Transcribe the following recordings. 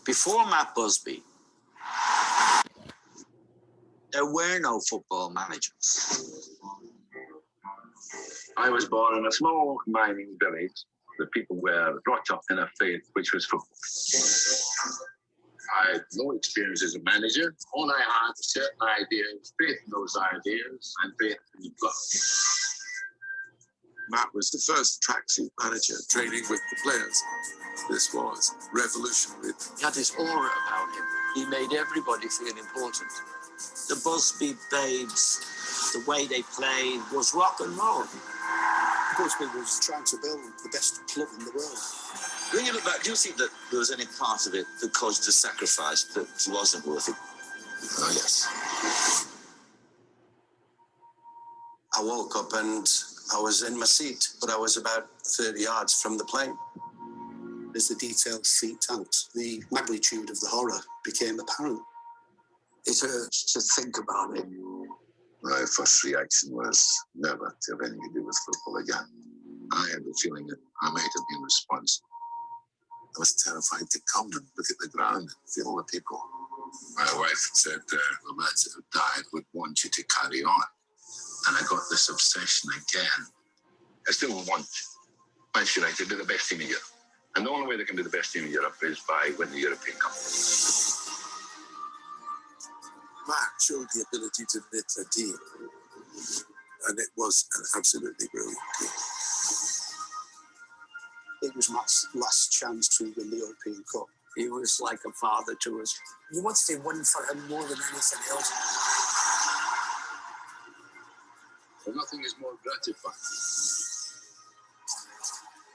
Before Matt Busby, there were no football managers. I was born in a small mining village. The people were brought up in a faith which was football. I had no experience as a manager. All I had was certain ideas, faith in those ideas, and faith in the club. Matt was the first tracksuit manager training with the players. This was revolutionary. He had this aura about him. He made everybody feel important. The Busby Babes, the way they played was rock and roll. Busby was trying to build the best club in the world. When you look back, do you think that there was any part of it that caused a sacrifice that wasn't worth it? Oh, yes. I woke up and I was in my seat, but I was about 30 yards from the plane. As the details seeped out, the magnitude of the horror became apparent. It hurts to think about it. My first reaction was never to have anything to do with football again. I had the feeling that I might have been responsible. I was terrified to come and look at the ground and feel the people. My wife said the lads that have died would want you to carry on. And I got this obsession again. I still want Manchester United to be the best team in Europe. And the only way they can be the best team in Europe is by winning the European Cup. Matt showed the ability to knit a team. And it was an absolutely brilliant team. It was Matt's last chance to win the European Cup. He was like a father to us. You wanted to win for him more than anything else. But nothing is more gratifying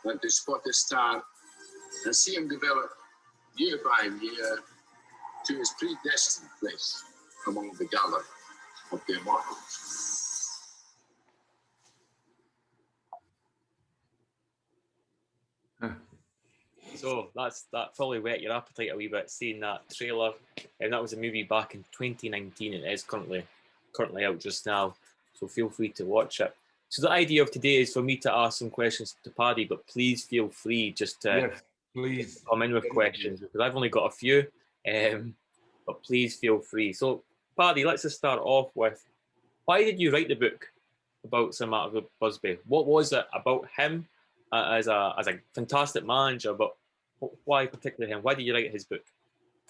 than to spot a star and see him develop year by year to his predestined place among the gallery of the immortals. So that probably whet your appetite a wee bit, seeing that trailer. And that was a movie back in 2019. It is currently out just now, so feel free to watch it. So the idea of today is for me to ask some questions to Paddy, but please feel free just to come in with questions, because I've only got a few, but please feel free. So Paddy, let's just start off with, why did you write the book about Sir Matt Busby? What was it about him as a fantastic manager, but why particularly him? Why did you write his book?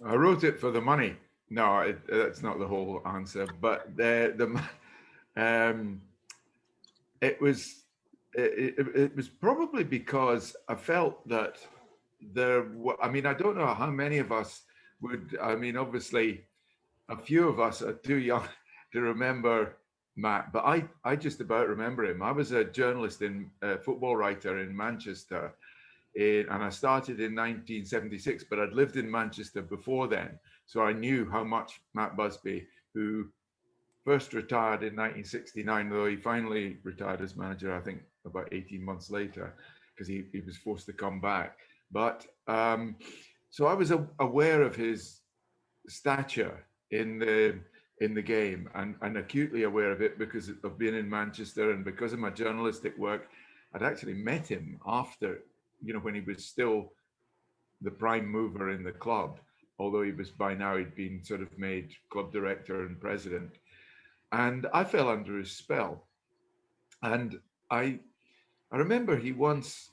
I wrote it for the money. No, that's not the whole answer. But it was probably because I felt that I mean, I don't know how many of us would. I mean, obviously, a few of us are too young to remember Matt, but I just about remember him. I was a journalist football writer in Manchester. And I started in 1976, but I'd lived in Manchester before then. So I knew how much Matt Busby, who first retired in 1969, though he finally retired as manager, I think, about 18 months later, because he was forced to come back. But so I was aware of his stature in the game and acutely aware of it because of being in Manchester and because of my journalistic work. I'd actually met him after, when he was still the prime mover in the club, although he was by now he'd been sort of made club director and president. And I fell under his spell. And I remember he once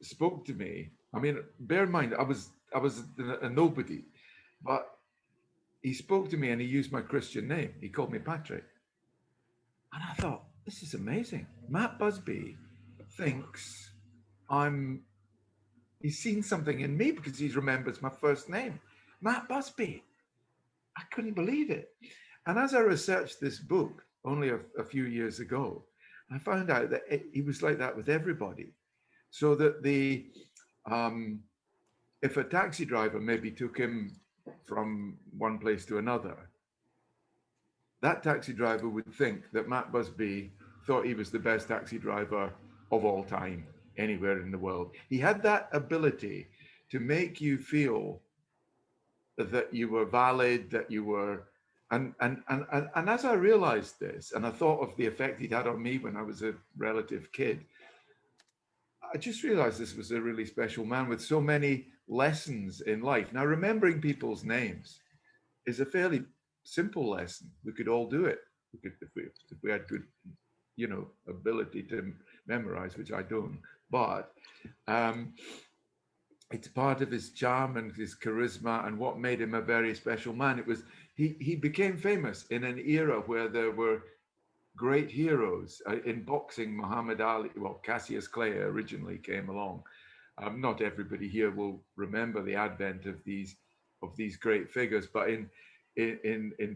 spoke to me. I mean, bear in mind, I was a nobody, but he spoke to me and he used my Christian name. He called me Patrick. And I thought, this is amazing. Matt Busby thinks he's seen something in me because he remembers my first name, Matt Busby. I couldn't believe it. And as I researched this book only a few years ago, I found out that he was like that with everybody. So that if a taxi driver maybe took him from one place to another, that taxi driver would think that Matt Busby thought he was the best taxi driver of all time, anywhere in the world. He had that ability to make you feel that you were valid, that you were, and as I realized this, and I thought of the effect he'd had on me when I was a relative kid, I just realized this was a really special man with so many lessons in life. Now, remembering people's names is a fairly simple lesson. We could all do it. We could, if we had good, ability to memorize, which I don't. But it's part of his charm and his charisma and what made him a very special man. It was he became famous in an era where there were great heroes in boxing. Muhammad Ali, well, Cassius Clay originally came along. Not everybody here will remember the advent of these great figures, but in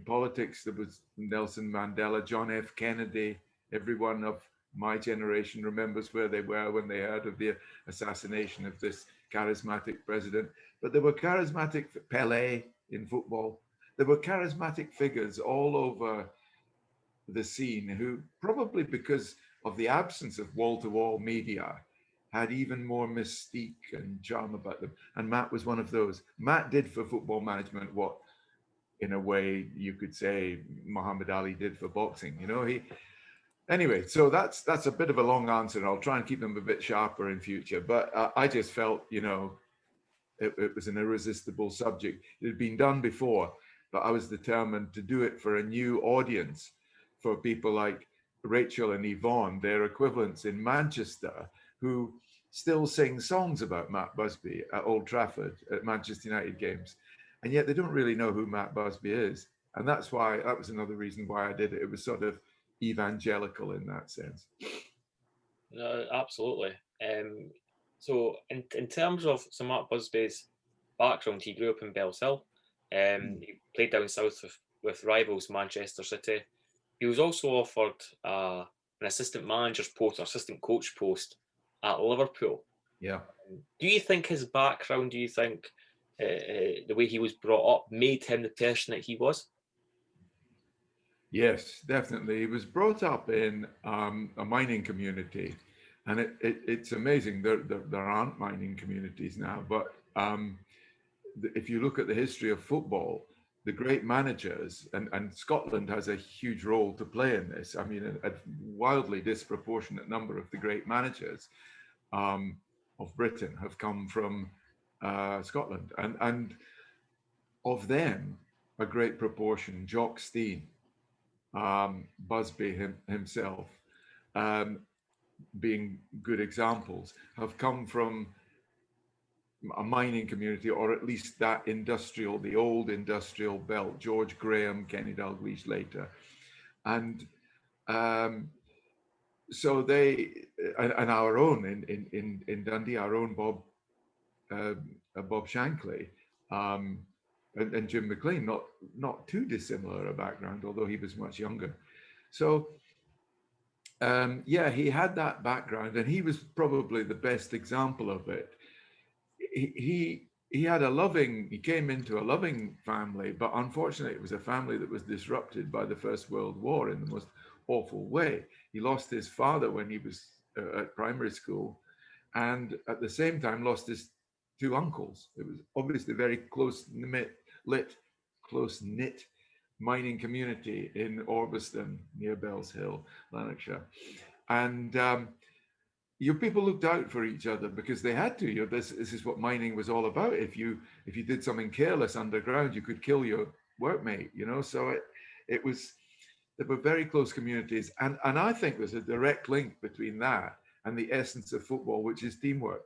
politics there was Nelson Mandela, John F. Kennedy. Everyone of my generation remembers where they were when they heard of the assassination of this charismatic president. But there were charismatic Pelé in football. There were charismatic figures all over the scene who, probably because of the absence of wall-to-wall media, had even more mystique and charm about them. And Matt was one of those. Matt did for football management what, in a way, you could say Muhammad Ali did for boxing. Anyway, so that's a bit of a long answer. I'll try and keep them a bit sharper in future. But I just felt, it was an irresistible subject. It had been done before, but I was determined to do it for a new audience, for people like Rachel and Yvonne, their equivalents in Manchester, who still sing songs about Matt Busby at Old Trafford at Manchester United games. And yet they don't really know who Matt Busby is. And that was another reason why I did it. It was sort of evangelical in that sense. No, absolutely. So in terms of Matt Busby's background, he grew up in Bellshill. He played down south with rivals Manchester City. He was also offered an assistant manager's post, or assistant coach post at Liverpool. Yeah. Do you think his background, the way he was brought up, made him the person that he was? Yes, definitely. He was brought up in a mining community, and it's amazing. There aren't mining communities now, but if you look at the history of football, the great managers, and Scotland has a huge role to play in this. I mean, a wildly disproportionate number of the great managers of Britain have come from Scotland, and of them, a great proportion, Jock Stein, Busby himself, being good examples, have come from a mining community, or at least the old industrial belt. George Graham, Kenny Dalglish later. And so and our own in Dundee, our own Bob Shankly, and Jim McLean, not too dissimilar a background, although he was much younger. So he had that background, and he was probably the best example of it. He came into a loving family, but unfortunately it was a family that was disrupted by the First World War in the most awful way. He lost his father when he was at primary school, and at the same time lost his two uncles. It was obviously a very close-knit mining community in Orbiston near Bellshill, Lanarkshire. And your people looked out for each other because they had to. This is what mining was all about. If you did something careless underground, you could kill your workmate. So it was. There were very close communities, and I think there's a direct link between that and the essence of football, which is teamwork,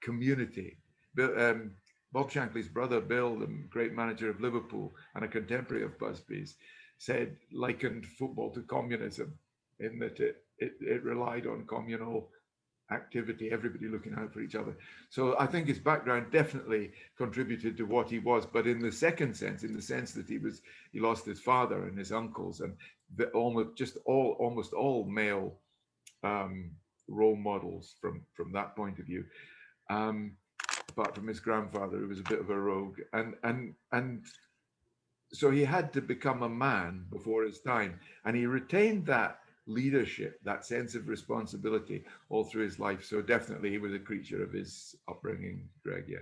community. Bob Shankly's brother Bill, the great manager of Liverpool and a contemporary of Busby's, likened football to communism, in that it relied on communal activity, everybody looking out for each other. So I think his background definitely contributed to what he was, but in the second sense, in the sense that he lost his father and his uncles, and almost all male role models from that point of view, apart from his grandfather, who was a bit of a rogue, and so he had to become a man before his time, and he retained that leadership, that sense of responsibility all through his life. So definitely he was a creature of his upbringing, Greg.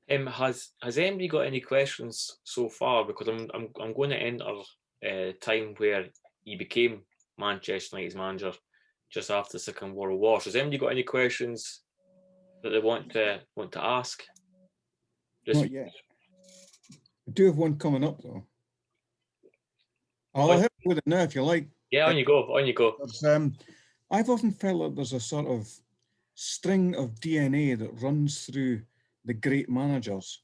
Has anybody got any questions so far? Because I'm going to enter a time where he became Manchester United's manager just after the Second World War. So has anybody got any questions that they want to ask? Not yet. I do have one coming up though. I'll hit you with it now if you like. Yeah, on you go. On you go. I've often felt that there's a sort of string of DNA that runs through the great managers,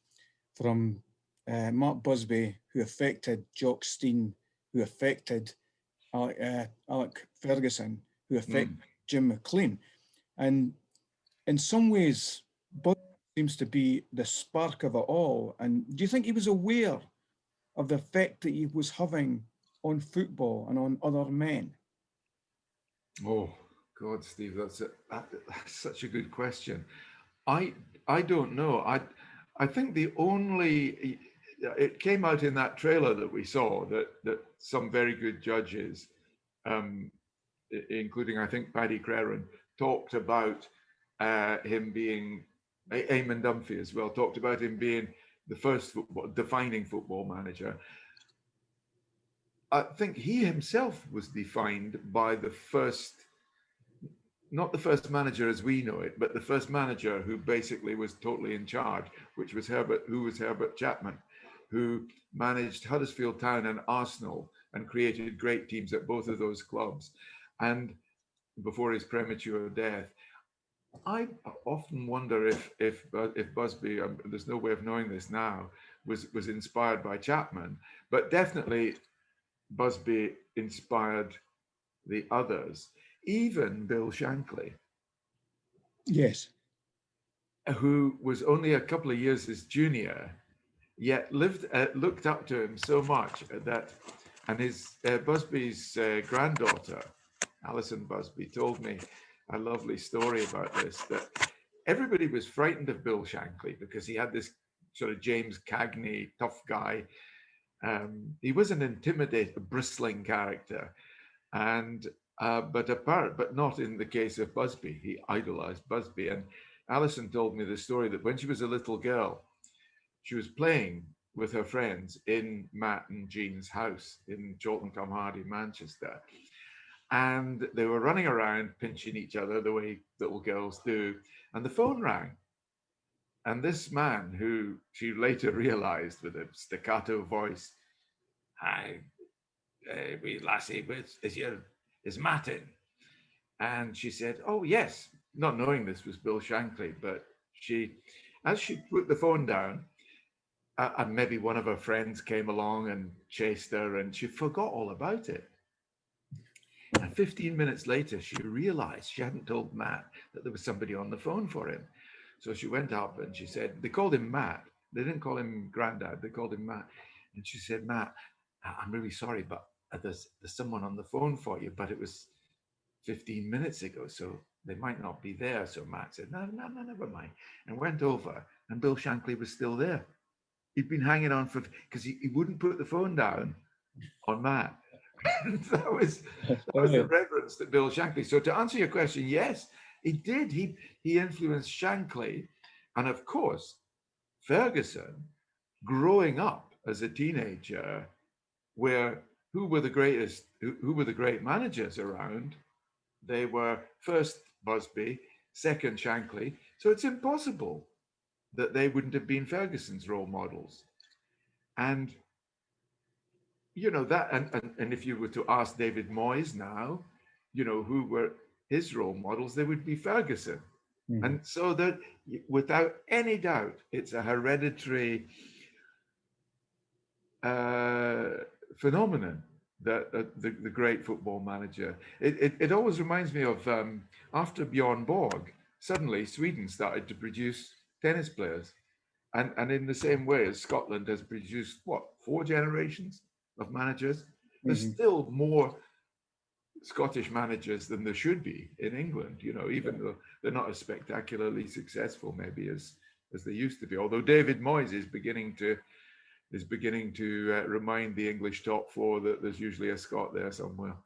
from Mark Busby, who affected Jock Stein, who affected Alec Ferguson, who affected Jim McLean. And in some ways, Busby seems to be the spark of it all. And do you think he was aware of the effect that he was having on football and on other men? Oh God, Steve, that's such a good question. I don't know. I think the only, it came out in that trailer that we saw that some very good judges, including I think Paddy Creran, talked about him being, Eamon Dunphy as well, talked about him being the first defining football manager. I think he himself was defined by the first, not the first manager as we know it, but the first manager who basically was totally in charge, which was Herbert Chapman, who managed Huddersfield Town and Arsenal and created great teams at both of those clubs. And before his premature death, I often wonder if Busby, there's no way of knowing this now, was inspired by Chapman, but definitely Busby inspired the others, even Bill Shankly. Yes. Who was only a couple of years his junior, yet looked up to him so much that, and his Busby's granddaughter, Alison Busby, told me a lovely story about this, that everybody was frightened of Bill Shankly because he had this sort of James Cagney tough guy. He was an intimidating, bristling character, and but not in the case of Busby. He idolized Busby. And Alison told me the story that when she was a little girl, she was playing with her friends in Matt and Jean's house in Chorlton-cum-Hardy, Manchester. And they were running around pinching each other the way little girls do. And the phone rang. And this man, who she later realized with a staccato voice, "Hi, wee lassie, is Matt in?" And she said, "Oh, yes," not knowing this was Bill Shankly. But as she put the phone down, and maybe one of her friends came along and chased her, and she forgot all about it. And 15 minutes later, she realized she hadn't told Matt that there was somebody on the phone for him. So she went up and she said, they called him Matt. They didn't call him Grandad, they called him Matt. And she said, "Matt, I'm really sorry, but there's someone on the phone for you, but it was 15 minutes ago, so they might not be there." So Matt said, no, never mind, and went over, and Bill Shankly was still there. He'd been hanging on because he wouldn't put the phone down on Matt. that was the reverence that Bill Shankly. So to answer your question, yes, he did. He influenced Shankly, and of course, Ferguson, growing up as a teenager, who were the great managers around? They were first Busby, second Shankly. So it's impossible that they wouldn't have been Ferguson's role models. And that, and if you were to ask David Moyes now, who were his role models, they would be Ferguson. And so that, without any doubt, it's a hereditary phenomenon, that the great football manager. It always reminds me of after Bjorn Borg, suddenly Sweden started to produce tennis players, and in the same way as Scotland has produced 4 generations of managers. There's still more Scottish managers than there should be in England, even though they're not as spectacularly successful maybe as they used to be. Although David Moyes is beginning to remind the English top 4 that there's usually a Scot there somewhere.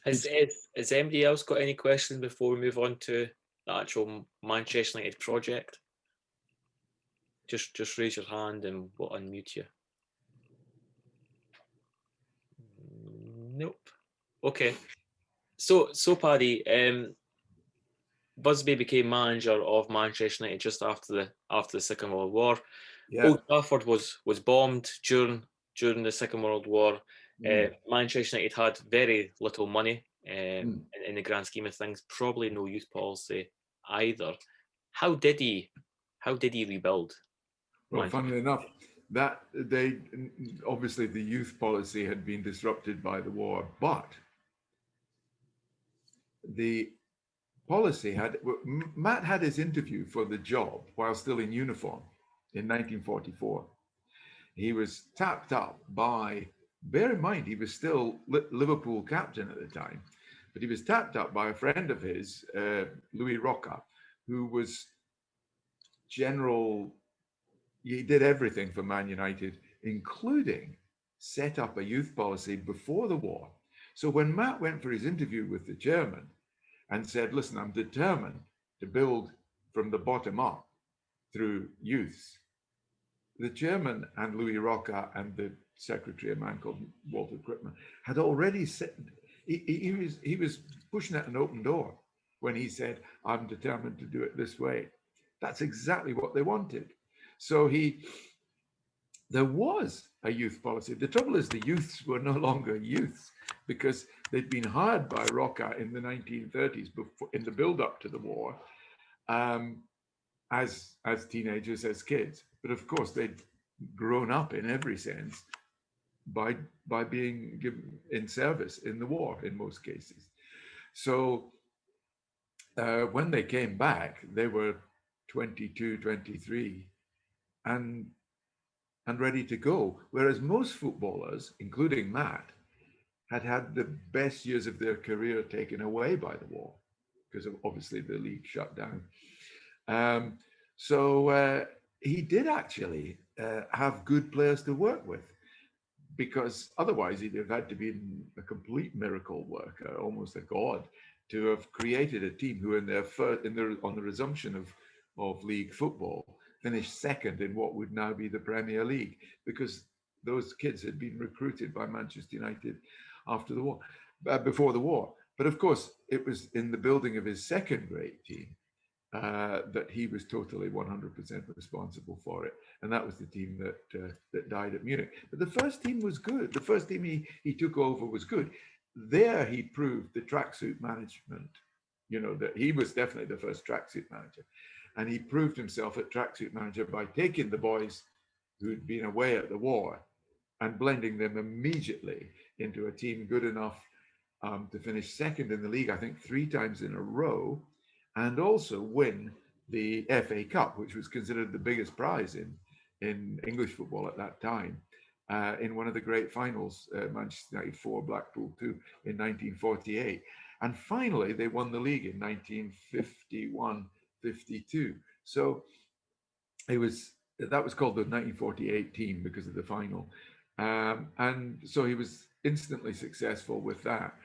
Has anybody else got any questions before we move on to the actual Manchester United project? Just raise your hand and we'll unmute you. Okay. So Paddy, Busby became manager of Manchester United just after the Second World War. Yeah. Old Trafford was bombed during the Second World War. Manchester United had very little money in the grand scheme of things. Probably no youth policy either. How did he rebuild? Well, funnily enough, that they obviously the youth policy had been disrupted by the war, but the policy had Matt had his interview for the job while still in uniform in 1944. He was tapped up by, bear in mind, he was still Liverpool captain at the time, but he was tapped up by a friend of his, Louis Rocca, who was general. He did everything for Man United, including set up a youth policy before the war. So when Matt went for his interview with the chairman and said, listen, I'm determined to build from the bottom up through youths, the chairman and Louis Rocca and the secretary, a man called Walter Crittman, had already said, he was pushing at an open door when he said, I'm determined to do it this way. That's exactly what they wanted. So there was a youth policy. The trouble is the youths were no longer youths because they'd been hired by Rocca in the 1930s, before, in the build-up to the war, as teenagers, as kids. But of course, they'd grown up in every sense by being given in service in the war in most cases. So when they came back, they were 22, 23, and ready to go. Whereas most footballers, including Matt, had the best years of their career taken away by the war because of obviously the league shut down. So he did actually have good players to work with, because otherwise he'd have had to be a complete miracle worker, almost a god, to have created a team who on the resumption of league football finished second in what would now be the Premier League, because those kids had been recruited by Manchester United after the war, before the war. But of course, it was in the building of his second great team that he was totally 100% responsible for it, and that was the team that died at Munich. But the first team was good. The first team he took over was good. There he proved the tracksuit management. You know, that he was definitely the first tracksuit manager. And he proved himself at tracksuit manager by taking the boys who'd been away at the war and blending them immediately into a team good enough to finish second in the league, I think 3 times in a row, and also win the FA Cup, which was considered the biggest prize in English football at that time, in one of the great finals, Manchester United 4, Blackpool 2 in 1948. And finally, they won the league in 1951-52. So that was called the 1948 team because of the final. And so he was instantly successful with that.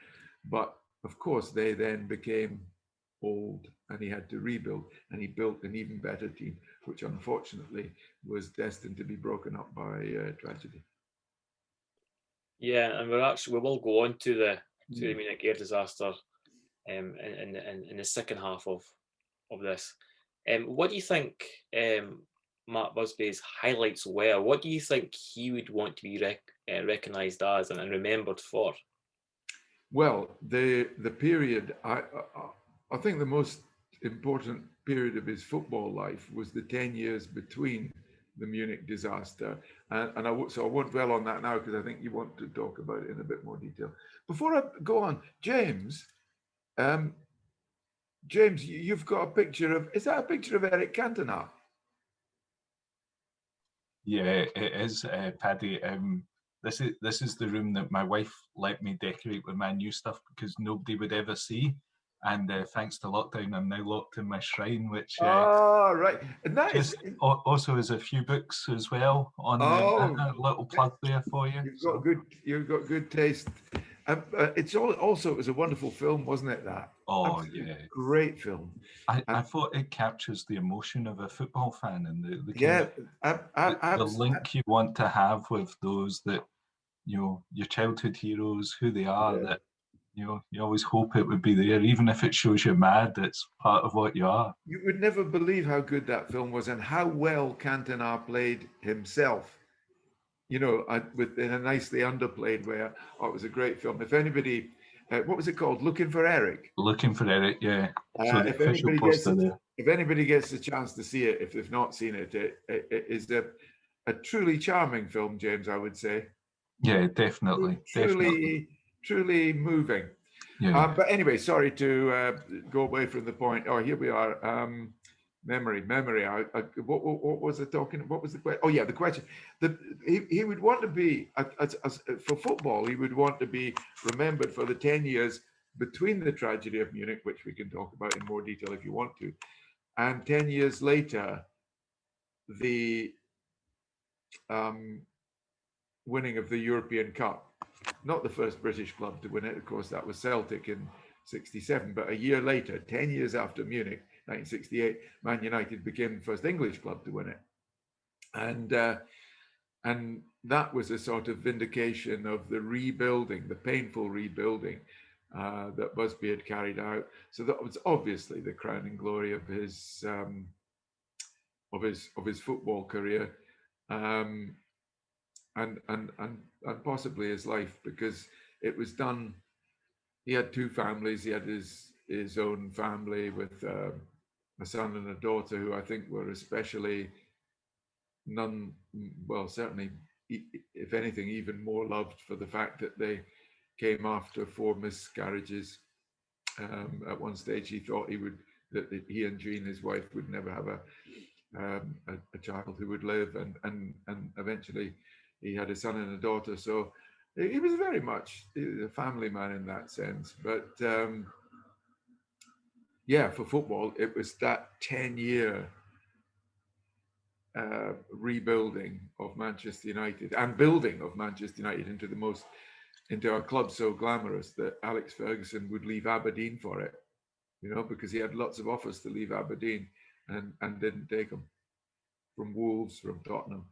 But of course, they then became old and he had to rebuild, and he built an even better team, which unfortunately was destined to be broken up by tragedy. Yeah, and we will go on to the Munich air disaster in the second half of this. What do you think Matt Busby's highlights were? What do you think he would want to be recognised as and remembered for? Well, the period, I think the most important period of his football life was the 10 years between the Munich disaster. So I won't dwell on that now because I think you want to talk about it in a bit more detail. Before I go on, James, you've got a picture of, is that a picture of Eric Cantona? Yeah, it is, Paddy. This is the room that my wife let me decorate with my new stuff because nobody would ever see. And thanks to lockdown, I'm now locked in my shrine, which right. And that also has a few books as well on a little plug there for you. You've got good taste. It was a wonderful film, wasn't it? That yeah, great film. I thought it captures the emotion of a football fan and the link you want to have with those that, you know, your childhood heroes, who they are, that You always hope it would be there, even if it shows you mad. It's part of what you are. You would never believe how good that film was and how well Cantona played himself. In a nicely underplayed way. Oh, it was a great film. If anybody, what was it called? Looking for Eric. Looking for Eric, yeah. So the official poster there. If anybody gets the chance to see it, if they've not seen it, it is a truly charming film, James, I would say. Yeah, definitely. Truly moving. Yeah. But anyway, sorry to go away from the point. Oh, here we are. Memory. What was I talking? What was the question? Oh yeah, the question. He would want to be for football. He would want to be remembered for the 10 years between the tragedy of Munich, which we can talk about in more detail if you want to, and 10 years later, the winning of the European Cup. Not the first British club to win it, of course. That was Celtic in '67. But a year later, 10 years after Munich, 1968, Man United became the first English club to win it, and that was a sort of vindication of the rebuilding, the painful rebuilding that Busby had carried out. So that was obviously the crowning glory of his football career, and possibly his life, because it was done. He had two families. He had his own family with a son and a daughter who I think were especially certainly, if anything, even more loved for the fact that they came after 4 miscarriages. At one stage, he thought that he and Jean, his wife, would never have a child who would live, and eventually he had a son and a daughter. So he was very much a family man in that sense. But for football, it was that 10-year rebuilding of Manchester United and building of Manchester United into a club so glamorous that Alex Ferguson would leave Aberdeen for it, because he had lots of offers to leave Aberdeen and didn't take them, from Wolves, from Tottenham.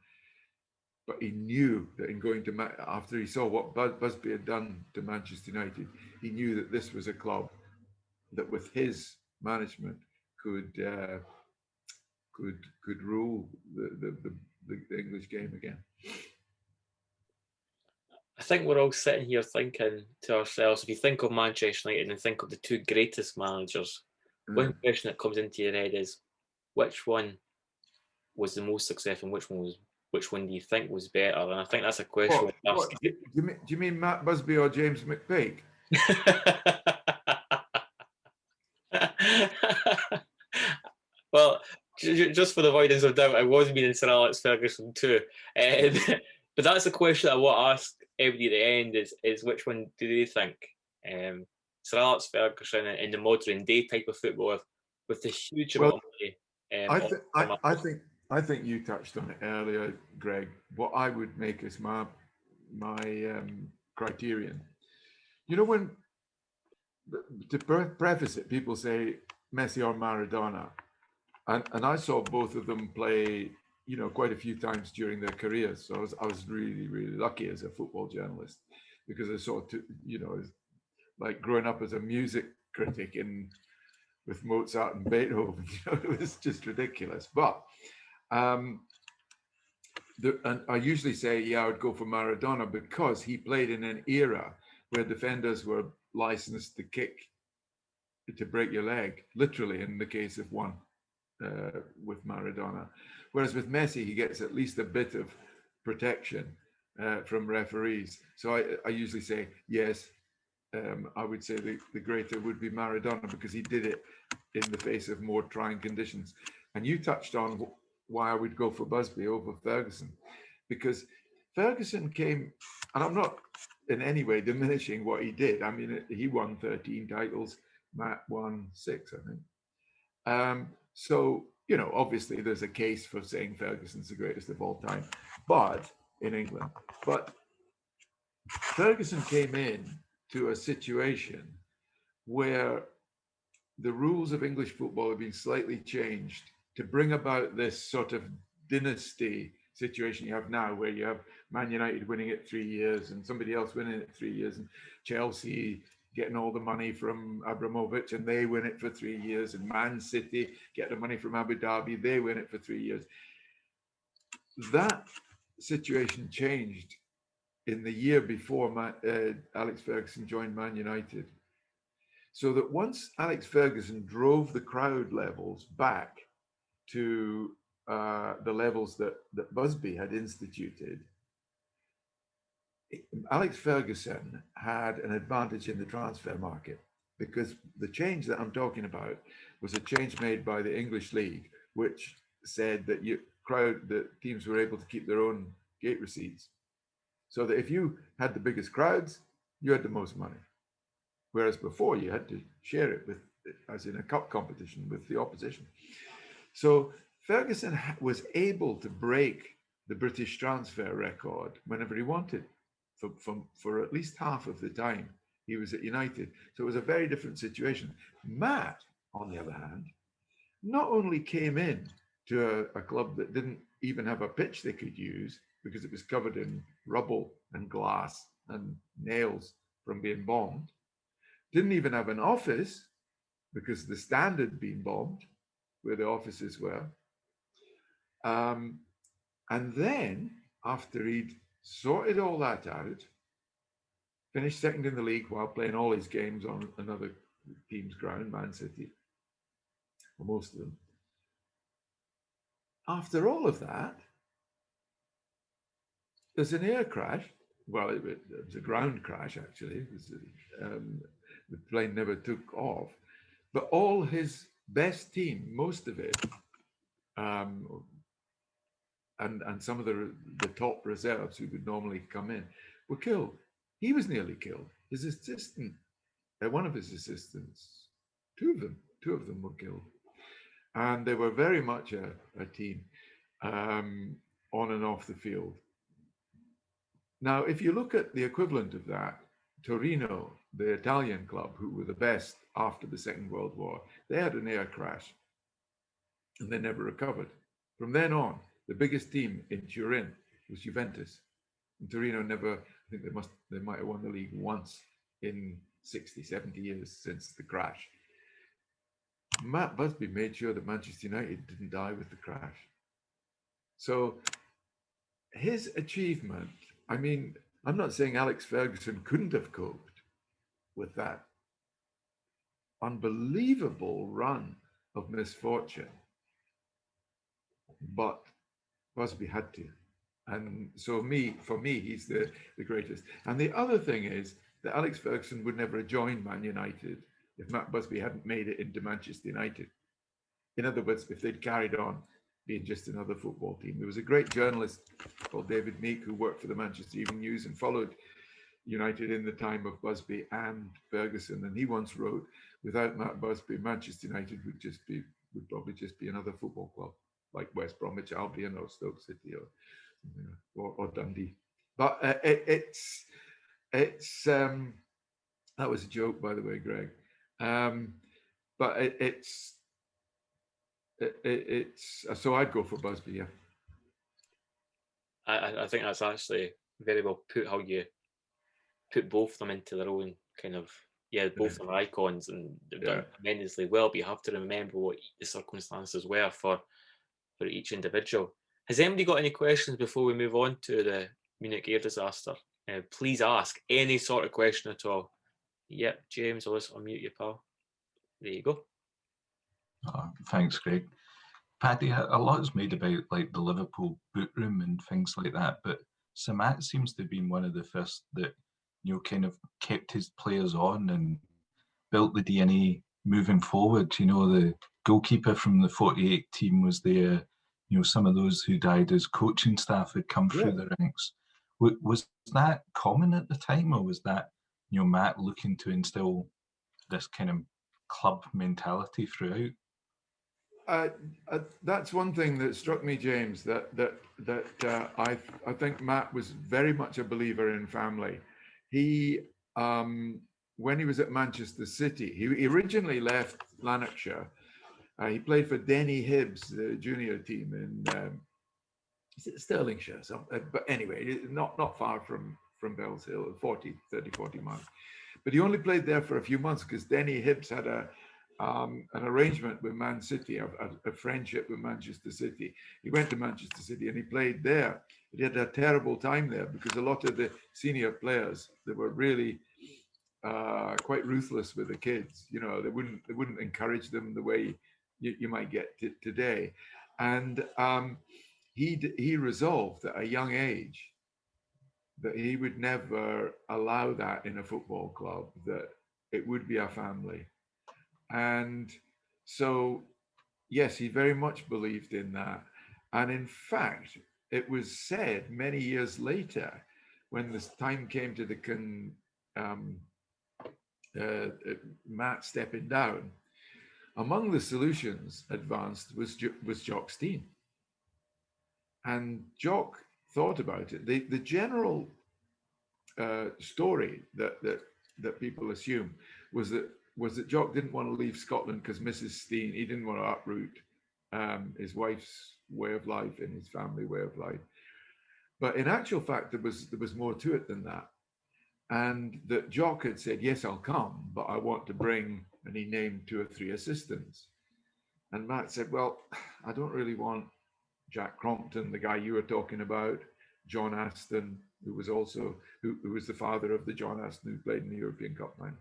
But he knew that in going to after he saw what Busby had done to Manchester United, he knew that this was a club that, with his management, could rule the English game again. I think we're all sitting here thinking to ourselves, if you think of Manchester United and think of the two greatest managers, one question that comes into your head is, which one was the most successful and which one do you think was better? And I think that's a question. Do you mean Matt Busby or James McPake? Well, just for the avoidance of doubt, I was meaning Sir Alex Ferguson too. But that's a question I want to ask everybody at the end is which one do they think? Sir Alex Ferguson in the modern day type of football with the huge amount of money. I think you touched on it earlier, Greg. What I would make as my criterion. When, to preface it, people say Messi or Maradona, and I saw both of them play, quite a few times during their careers. So I was really, really lucky as a football journalist, because I saw like growing up as a music critic with Mozart and Beethoven. It was just ridiculous. But and I usually say, I would go for Maradona, because he played in an era where defenders were licensed to kick to break your leg, literally in the case of one with Maradona. Whereas with Messi, he gets at least a bit of protection from referees. So I usually say, yes, I would say the greater would be Maradona, because he did it in the face of more trying conditions. And you touched on why I would go for Busby over Ferguson, because Ferguson came, and I'm not in any way diminishing what he did. I mean, he won 13 titles, Matt won 6, I think. So, obviously there's a case for saying Ferguson's the greatest of all time, but in England. But Ferguson came in to a situation where the rules of English football have been slightly changed to bring about this sort of dynasty situation you have now, where you have Man United winning it 3 years and somebody else winning it 3 years, and Chelsea getting all the money from Abramovich, and they win it for 3 years. And Man City get the money from Abu Dhabi, they win it for 3 years. That situation changed in the year before Alex Ferguson joined Man United. So that once Alex Ferguson drove the crowd levels back to the levels that Busby had instituted, Alex Ferguson had an advantage in the transfer market, because the change that I'm talking about was a change made by the English League, which said that the teams were able to keep their own gate receipts. So that if you had the biggest crowds, you had the most money. Whereas before you had to share it with, as in a cup competition, with the opposition. So Ferguson was able to break the British transfer record whenever he wanted, for at least half of the time he was at United. So it was a very different situation. Matt, on the other hand, not only came in to a club that didn't even have a pitch they could use because it was covered in rubble and glass and nails from being bombed, didn't even have an office because the Stand had been bombed where the offices were. And then, after he'd sorted all that out, finished second in the league while playing all his games on another team's ground, Man City, or most of them. After all of that, there's an air crash. Well, it was a ground crash, actually. The plane never took off. But all his best team, most of it, and some of the top reserves who would normally come in, were killed. He was nearly killed. His assistant, one of his assistants, two of them were killed. And they were very much a team on and off the field. Now, if you look at the equivalent of that, Torino, the Italian club, who were the best after the Second World War, they had an air crash and they never recovered. From then on, the biggest team in Turin was Juventus. And Torino never, I think they might have won the league once in 60, 70 years since the crash. Matt Busby made sure that Manchester United didn't die with the crash. So his achievement, I mean, I'm not saying Alex Ferguson couldn't have coped with that unbelievable run of misfortune, but Busby had to. And so for me, he's the greatest. And the other thing is that Alex Ferguson would never have joined Man United if Matt Busby hadn't made it into Manchester United. In other words, if they'd carried on being just another football team. There was a great journalist called David Meek who worked for the Manchester Evening News and followed United in the time of Busby and Ferguson, and he once wrote, without Matt Busby, Manchester United would probably just be another football club like West Bromwich Albion or Stoke City or Dundee. But it's that was a joke, by the way, Greg. But it's so I'd go for Busby, yeah. I think that's actually very well put, how you put both of them into their own kind of, both of them are icons and they've done tremendously well, but you have to remember what the circumstances were for each individual. Has anybody got any questions before we move on to the Munich air disaster? Please ask any sort of question at all. Yep, James, I'll just unmute you, pal. There you go. Thanks, Greg. Paddy, a lot is made about like the Liverpool boot room and things like that, but Samat seems to have been one of the first that, kind of kept his players on and built the DNA moving forward. The goalkeeper from the 48 team was there. Some of those who died as coaching staff had come through the ranks. Was that common at the time, or was that, Matt looking to instill this kind of club mentality throughout? That's one thing that struck me, James, that I think Matt was very much a believer in family. He, when he was at Manchester City, he originally left Lanarkshire. He played for Denny Hibbs, the junior team in is it Stirlingshire? But anyway, not far from from Bells Hill, 40 miles. But he only played there for a few months because Denny Hibbs had an arrangement with Man City, a friendship with Manchester City. He went to Manchester City and he played there. He had a terrible time there because a lot of the senior players, they were really quite ruthless with the kids. You know, they wouldn't encourage them the way you might get today. And he resolved at a young age that he would never allow that in a football club, that it would be a family. And so, yes, he very much believed in that. And in fact, it was said many years later, when this time came to Matt stepping down, among the solutions advanced was Jock Stein. And Jock thought about it. The general story that people assume was that Jock didn't want to leave Scotland because Mrs. Stein, he didn't want to uproot his wife's way of life and his family way of life. But in actual fact, there was more to it than that. And that Jock had said, yes, I'll come, but I want to bring, and he named 2 or 3 assistants. And Matt said, well, I don't really want Jack Crompton, the guy you were talking about, John Aston, who was also, who was the father of the John Aston who played in the European Cup final.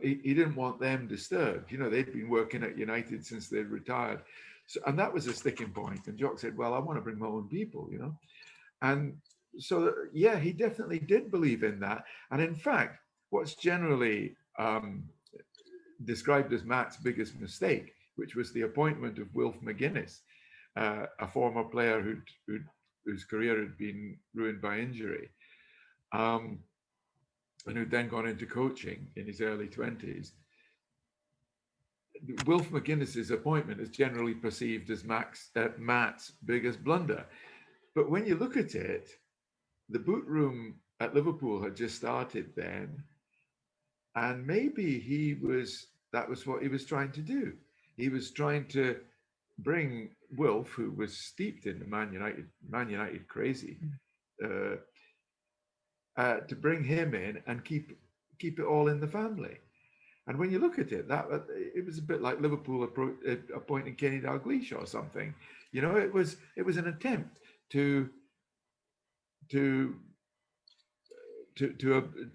He didn't want them disturbed. You know, they'd been working at United since they'd retired. So, and that was a sticking point. And Jock said, well, I want to bring my own people, you know. And so, yeah, he definitely did believe in that. And in fact, what's generally described as Matt's biggest mistake, which was the appointment of Wilf McGuinness, a former player whose career had been ruined by injury, and who'd then gone into coaching in his early 20s. Wilf McGuinness's appointment is generally perceived as Matt's biggest blunder. But when you look at it, the boot room at Liverpool had just started then, and maybe that was what he was trying to do. He was trying to bring Wilf, who was steeped in the Man United crazy, to bring him in and keep it all in the family. And when you look at it, it was a bit like Liverpool appointing Kenny Dalglish or something. You know, it was an attempt to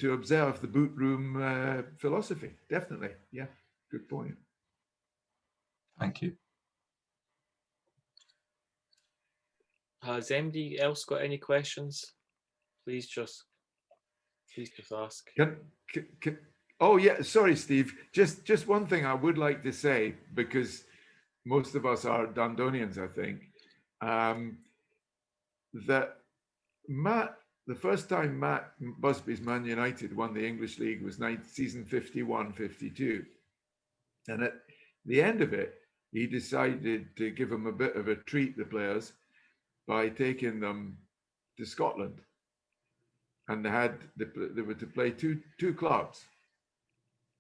observe the boot room philosophy. Definitely, yeah, good point. Thank you. Has anybody else got any questions? Please just ask. Oh yeah, sorry, Steve. Just one thing I would like to say, because most of us are Dundonians, I think, that the first time Matt Busby's Man United won the English League was season 51-52, and at the end of it, he decided to give them a bit of a treat, the players, by taking them to Scotland, and they were to play two clubs,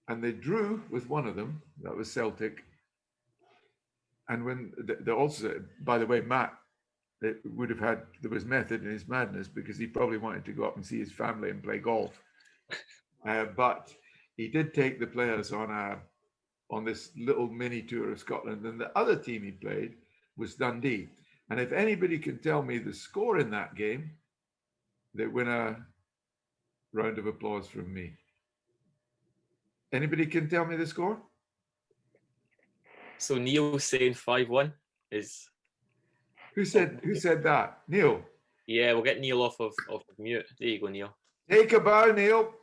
and they drew with one of them, that was Celtic. And when they also, by the way, Matt, there was method in his madness, because he probably wanted to go up and see his family and play golf, but he did take the players on this little mini tour of Scotland, and the other team he played was Dundee. And if anybody can tell me the score in that game, they win a round of applause from me. Anybody can tell me the score? So Neil's saying 5-1 is. Who said that? Neil? Yeah, we'll get Neil off of mute. There you go, Neil. Take a bow, Neil.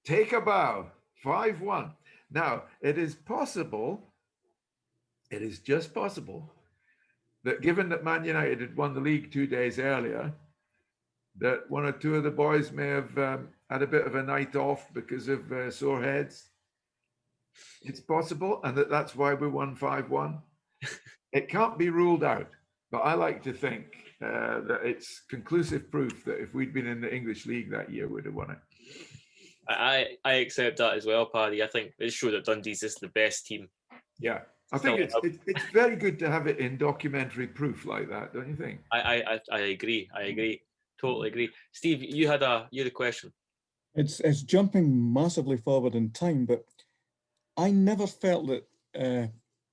Take a bow. 5-1. Now, it is just possible that given that Man United had won the league 2 days earlier, that one or two of the boys may have had a bit of a night off because of sore heads. It's possible, and that's why we won 5-1. It can't be ruled out, but I like to think that it's conclusive proof that if we'd been in the English League that year, we'd have won it. I accept that as well, Paddy. I think it showed that Dundee's is the best team. Yeah, I think it's very good to have it in documentary proof like that, don't you think? I agree. Totally agree. Steve, you had a question. It's jumping massively forward in time, but I never felt that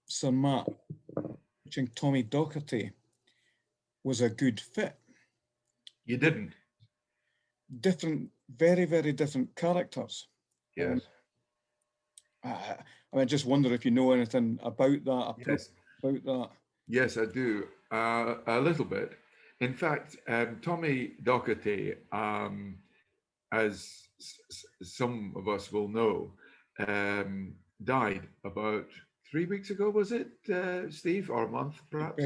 Sir Matt coaching Tommy Docherty was a good fit. You didn't? Different, very, very different characters. Yes. I just wonder if you know anything about that. Yes. About that. Yes, I do. A little bit. In fact, Tommy Docherty, as some of us will know, died about 3 weeks ago, was it, Steve, or a month, perhaps?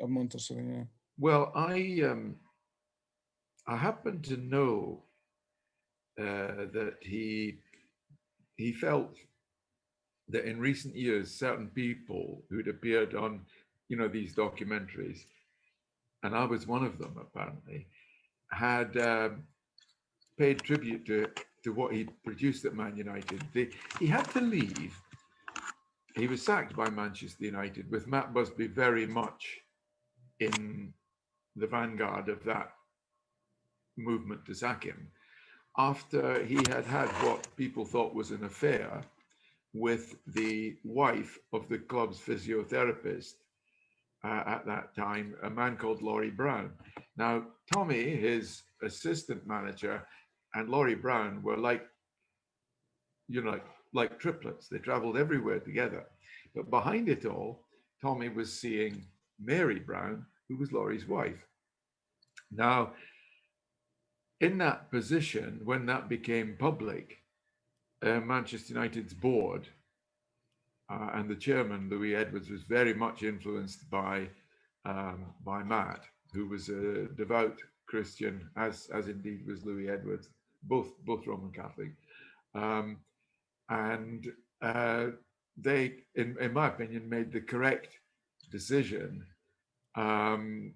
A month or so, yeah. Well, I happen to know that he felt that in recent years, certain people who'd appeared on, these documentaries, and I was one of them apparently, had paid tribute to what he produced at Man United. He had to leave. He was sacked by Manchester United with Matt Busby very much in the vanguard of that movement to sack him, after he had had what people thought was an affair with the wife of the club's physiotherapist at that time, a man called Laurie Brown. Now, Tommy, his assistant manager, and Laurie Brown were like triplets. They traveled everywhere together. But behind it all, Tommy was seeing Mary Brown, who was Laurie's wife. Now, in that position, when that became public, Manchester United's board and the chairman, Louis Edwards, was very much influenced by Matt, who was a devout Christian, as indeed was Louis Edwards, both Roman Catholic. And they, in my opinion, made the correct decision that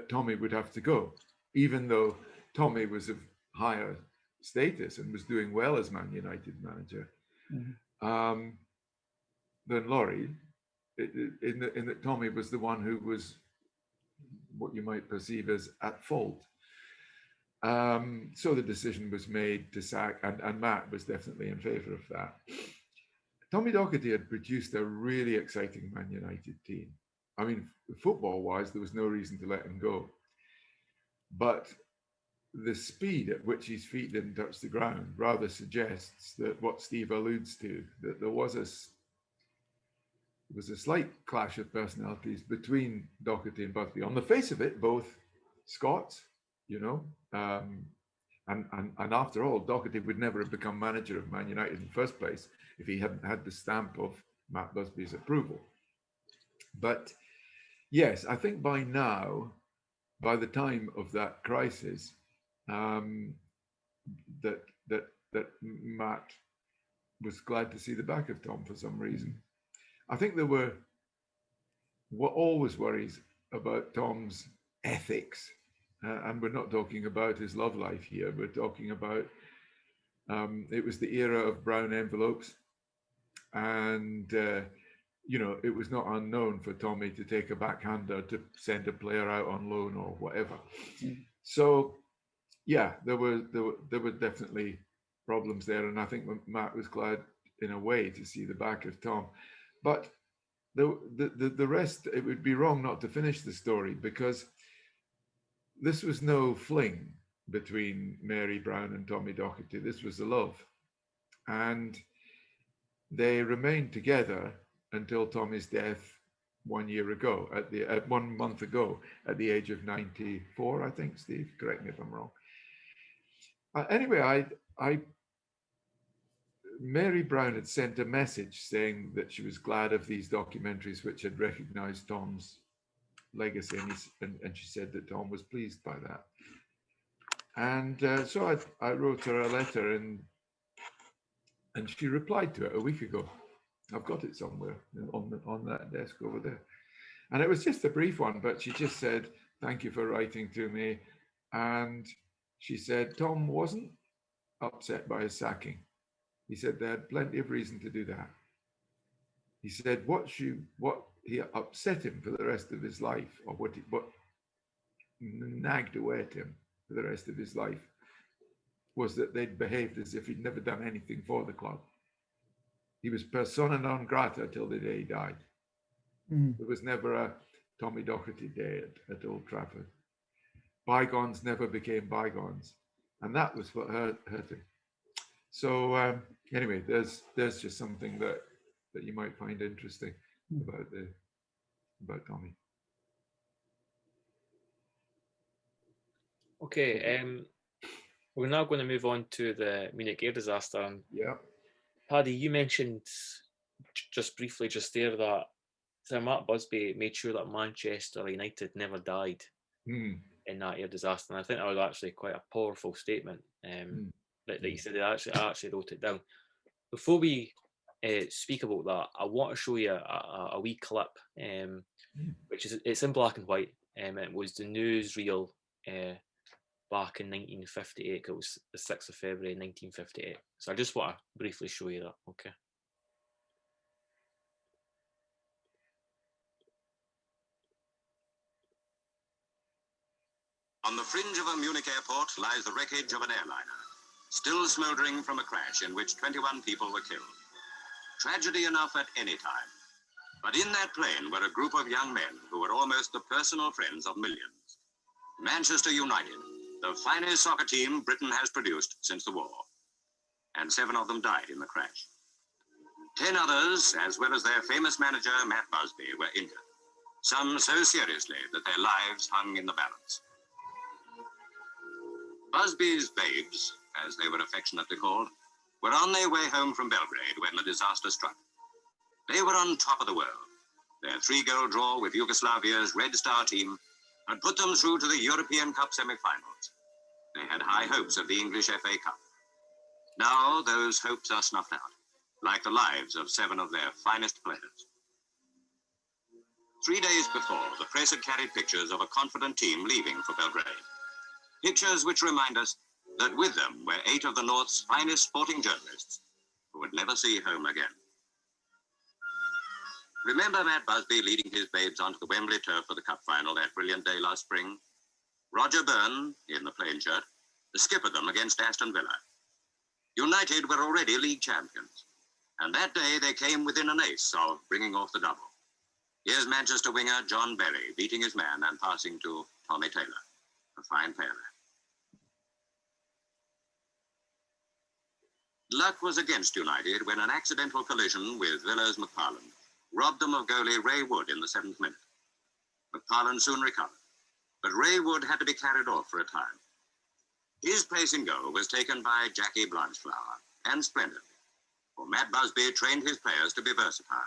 Tommy would have to go, even though Tommy was of higher status and was doing well as Man United manager. Mm-hmm. Than Laurie, in that Tommy was the one who was what you might perceive as at fault. So the decision was made to sack, and Matt was definitely in favour of that. Tommy Docherty had produced a really exciting Man United team. I mean, football-wise, there was no reason to let him go. But the speed at which his feet didn't touch the ground rather suggests that what Steve alludes to, that there was a slight clash of personalities between Docherty and Busby. On the face of it, both Scots, and after all, Docherty would never have become manager of Man United in the first place if he hadn't had the stamp of Matt Busby's approval. But yes, I think by now, by the time of that crisis, that Matt was glad to see the back of Tom for some reason. I think there were always worries about Tom's ethics, and we're not talking about his love life here. We're talking about it was the era of brown envelopes, and it was not unknown for Tommy to take a backhander to send a player out on loan or whatever. Mm. So, yeah, there were definitely problems there, and I think Matt was glad in a way to see the back of Tom. But the rest, it would be wrong not to finish the story, because this was no fling between Mary Brown and Tommy Docherty. This was a love. And they remained together until Tommy's death 1 year ago, 1 month ago, at the age of 94, I think, Steve, correct me if I'm wrong. Anyway, Mary Brown had sent a message saying that she was glad of these documentaries which had recognized Tom's legacy, and she said that Tom was pleased by that. And so I wrote her a letter, and she replied to it a week ago. I've got it somewhere on that desk over there. And it was just a brief one, but she just said, "Thank you for writing to me." And she said, Tom wasn't upset by his sacking. He said they had plenty of reason to do that. He said what he upset him for the rest of his life, or what nagged away at him for the rest of his life was that they'd behaved as if he'd never done anything for the club. He was persona non grata till the day he died. There was never a Tommy Docherty day at Old Trafford. Bygones never became bygones. And that was what hurt him. So anyway, there's just something that you might find interesting about Tommy. Okay, we're now going to move on to the Munich air disaster. Yeah. Paddy, you mentioned just briefly just there that Sir Matt Busby made sure that Manchester United never died in that air disaster. And I think that was actually quite a powerful statement that you said. I actually wrote it down. Before we speak about that, I want to show you a wee clip, which it's in black and white. It was the newsreel back in 1958. It was the 6th of February 1958. So I just want to briefly show you that. Okay. On the fringe of a Munich airport lies the wreckage of an airliner, still smouldering from a crash in which 21 people were killed. Tragedy enough at any time. But in that plane were a group of young men who were almost the personal friends of millions. Manchester United, the finest soccer team Britain has produced since the war. And 7 of them died in the crash. 10 others, as well as their famous manager, Matt Busby, were injured. Some so seriously that their lives hung in the balance. Busby's babes, as they were affectionately called, were on their way home from Belgrade when the disaster struck. They were on top of the world. Their 3-goal draw with Yugoslavia's Red Star team had put them through to the European Cup semi-finals. They had high hopes of the English FA Cup. Now those hopes are snuffed out, like the lives of 7 of their finest players. 3 days before, the press had carried pictures of a confident team leaving for Belgrade. Pictures which remind us that with them were 8 of the North's finest sporting journalists who would never see home again. Remember Matt Busby leading his babes onto the Wembley turf for the cup final that brilliant day last spring? Roger Byrne, in the plain shirt, skippered them against Aston Villa. United were already league champions, and that day they came within an ace of bringing off the double. Here's Manchester winger John Berry beating his man and passing to Tommy Taylor. A fine pair. Luck was against United when an accidental collision with Villa's McFarlane robbed them of goalie Ray Wood in the 7th minute. McFarlane soon recovered, but Ray Wood had to be carried off for a time. His place in goal was taken by Jackie Blanchflower, and splendidly, for Matt Busby trained his players to be versatile.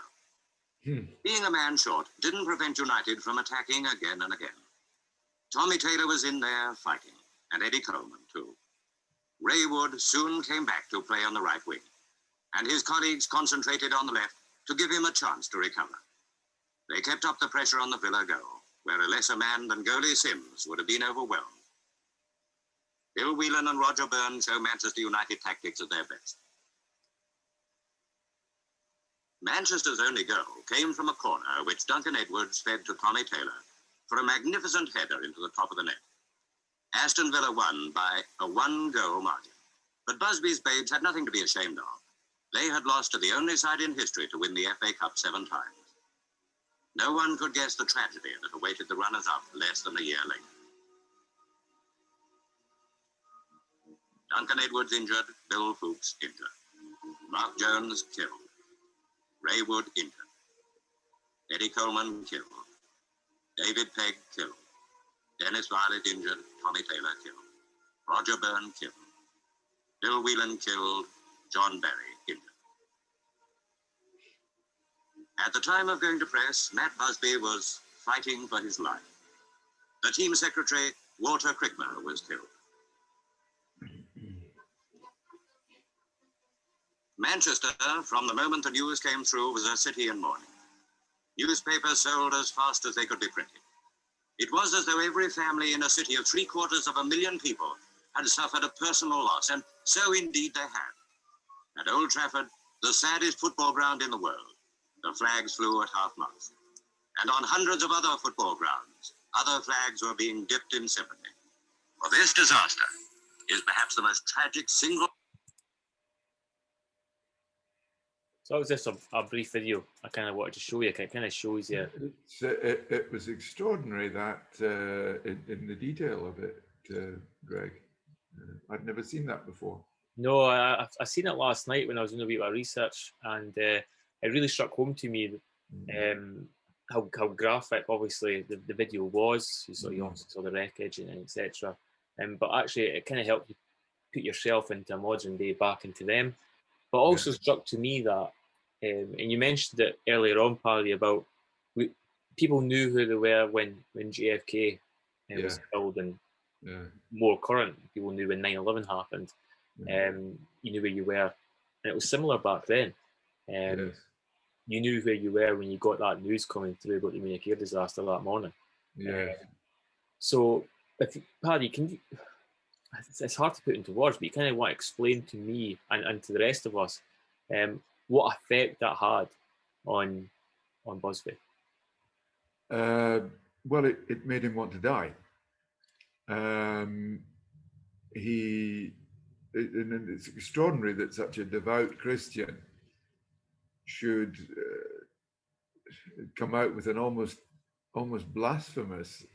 Being a man short didn't prevent United from attacking again and again. Tommy Taylor was in there fighting, and Eddie Coleman too. Ray Wood soon came back to play on the right wing, and his colleagues concentrated on the left to give him a chance to recover. They kept up the pressure on the Villa goal, where a lesser man than goalie Sims would have been overwhelmed. Bill Whelan and Roger Byrne show Manchester United tactics at their best. Manchester's only goal came from a corner which Duncan Edwards fed to Tommy Taylor for a magnificent header into the top of the net. Aston Villa won by a 1-goal margin. But Busby's babes had nothing to be ashamed of. They had lost to the only side in history to win the FA Cup 7 times. No one could guess the tragedy that awaited the runners-up less than a year later. Duncan Edwards injured, Bill Fuchs injured. Mark Jones killed. Ray Wood injured. Eddie Coleman killed. David Pegg killed. Dennis Violet injured, Tommy Taylor killed. Roger Byrne killed. Bill Whelan killed, John Berry injured. At the time of going to press, Matt Busby was fighting for his life. The team secretary, Walter Crickmer, was killed. Manchester, from the moment the news came through, was a city in mourning. Newspapers sold as fast as they could be printed. It was as though every family in a city of 750,000 people had suffered a personal loss, and so indeed they had. At Old Trafford, the saddest football ground in the world, the flags flew at half-mast. And on hundreds of other football grounds, Other flags were being dipped in sympathy. For this disaster is perhaps the most tragic single. So that was just a brief video I kind of wanted to show you. It kind of shows you. It was extraordinary that in the detail of it, Greg. I'd never seen that before. No, I seen it last night when I was doing a bit of research, and it really struck home to me how graphic, obviously, the video was. You saw the wreckage and etc. But actually, it kind of helped you put yourself into a modern day, back into them. But also struck to me that, and you mentioned it earlier on, Paddy, about people knew who they were when JFK was killed, and more current people knew when 9/11 happened. You knew where you were, and it was similar back then. You knew where you were when you got that news coming through about the Munich air disaster that morning. So, Paddy, can you? It's hard to put into words, but you kind of want to explain to me and to the rest of us what effect that had on Busby. Well, it made him want to die. And it's extraordinary that such a devout Christian should come out with an almost blasphemous.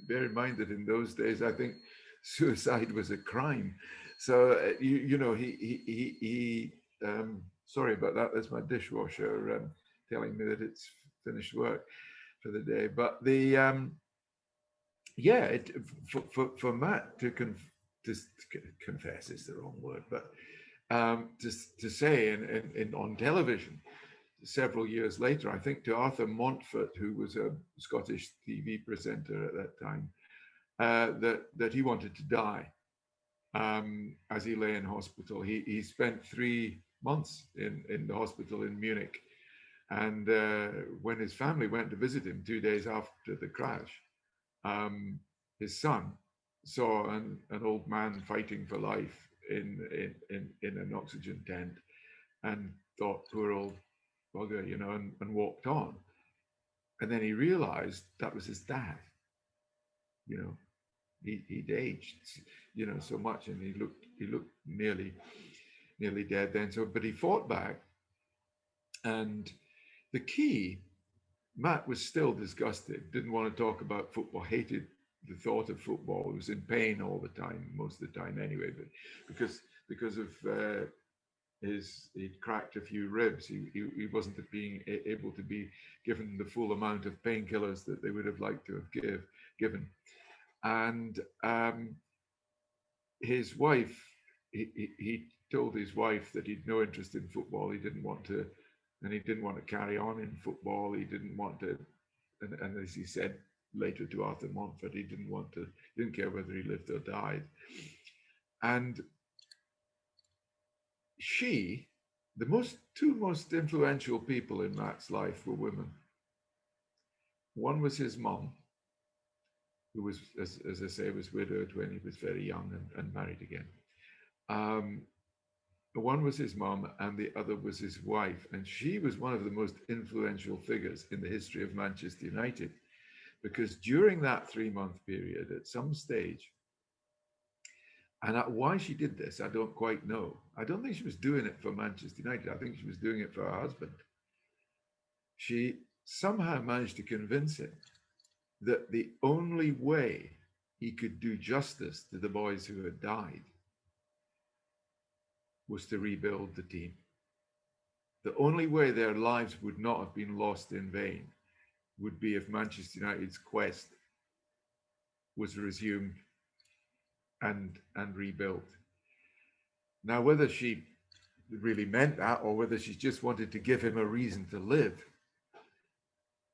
Bear in mind that in those days, I think suicide was a crime. So he sorry about that. That's my dishwasher telling me that it's finished work for the day. But for Matt to confess is the wrong word, but to say on television several years later, I think, to Arthur Montfort, who was a Scottish TV presenter at that time, that he wanted to die as he lay in hospital. He spent 3 months in the hospital in Munich, and when his family went to visit him 2 days after the crash, his son saw an old man fighting for life in an oxygen tent, and thought, poor old bugger, and walked on. And then he realized that was his dad. He'd aged, so much, and he looked nearly dead then. So, but he fought back, and the key, Matt was still disgusted, didn't want to talk about football, hated the thought of football. He was in pain all the time, most of the time anyway, but because of he'd cracked a few ribs, he wasn't being able to be given the full amount of painkillers that they would have liked to have given. And his wife, he told his wife that he'd no interest in football. He didn't want to carry on in football. He didn't want to, and as he said later to Arthur Montfort, he didn't care whether he lived or died. And the two most influential people in Matt's life were women. One was his mom, who was, as I say, was widowed when he was very young and married again. One was his mom, and the other was his wife. And she was one of the most influential figures in the history of Manchester United, because during that 3-month period, at some stage, and why she did this, I don't quite know. I don't think she was doing it for Manchester United. I think she was doing it for her husband. She somehow managed to convince him that the only way he could do justice to the boys who had died was to rebuild the team. The only way their lives would not have been lost in vain would be if Manchester United's quest was resumed and rebuilt. Now, whether she really meant that, or whether she just wanted to give him a reason to live,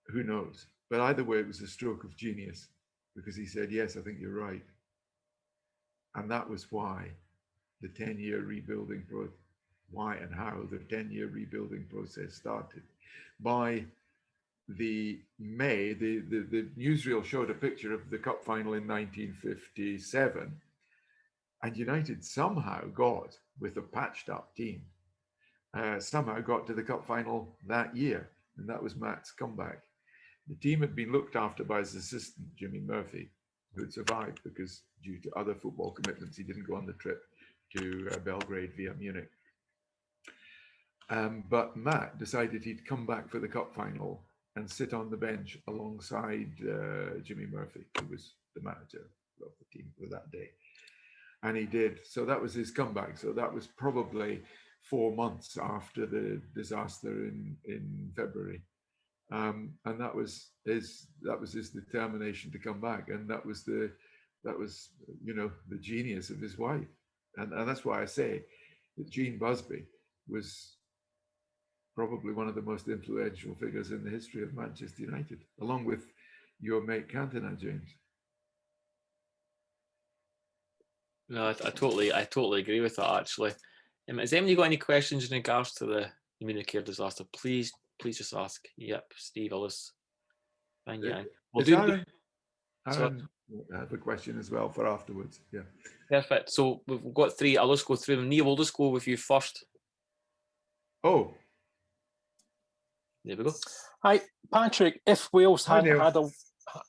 who knows? But either way, it was a stroke of genius, because he said, yes, I think you're right. And that was why the 10-year rebuilding process, why and how the 10-year rebuilding process started. By the May, the newsreel showed a picture of the cup final in 1957, and United somehow got, with a patched up team, somehow got to the cup final that year, and that was Matt's comeback. The team had been looked after by his assistant, Jimmy Murphy, who had survived because due to other football commitments, he didn't go on the trip to Belgrade via Munich. But Matt decided he'd come back for the cup final and sit on the bench alongside Jimmy Murphy, who was the manager of the team for that day. And he did. So that was his comeback. So that was probably 4 months after the disaster in February. And that was his determination to come back. And that was the genius of his wife. And that's why I say that Jean Busby was probably one of the most influential figures in the history of Manchester United, along with your mate Cantona, James. No, I totally agree with that, actually. Has anybody got any questions in regards to the Munich air disaster? Please just ask. Yep, Steve, I'll just find you. Aaron I have a question as well for afterwards. Yeah. Perfect. So we've got 3. I'll just go through them. Neil, we'll just go with you first. Oh. There we go. Hi, Patrick. If Wales hadn't Neil. had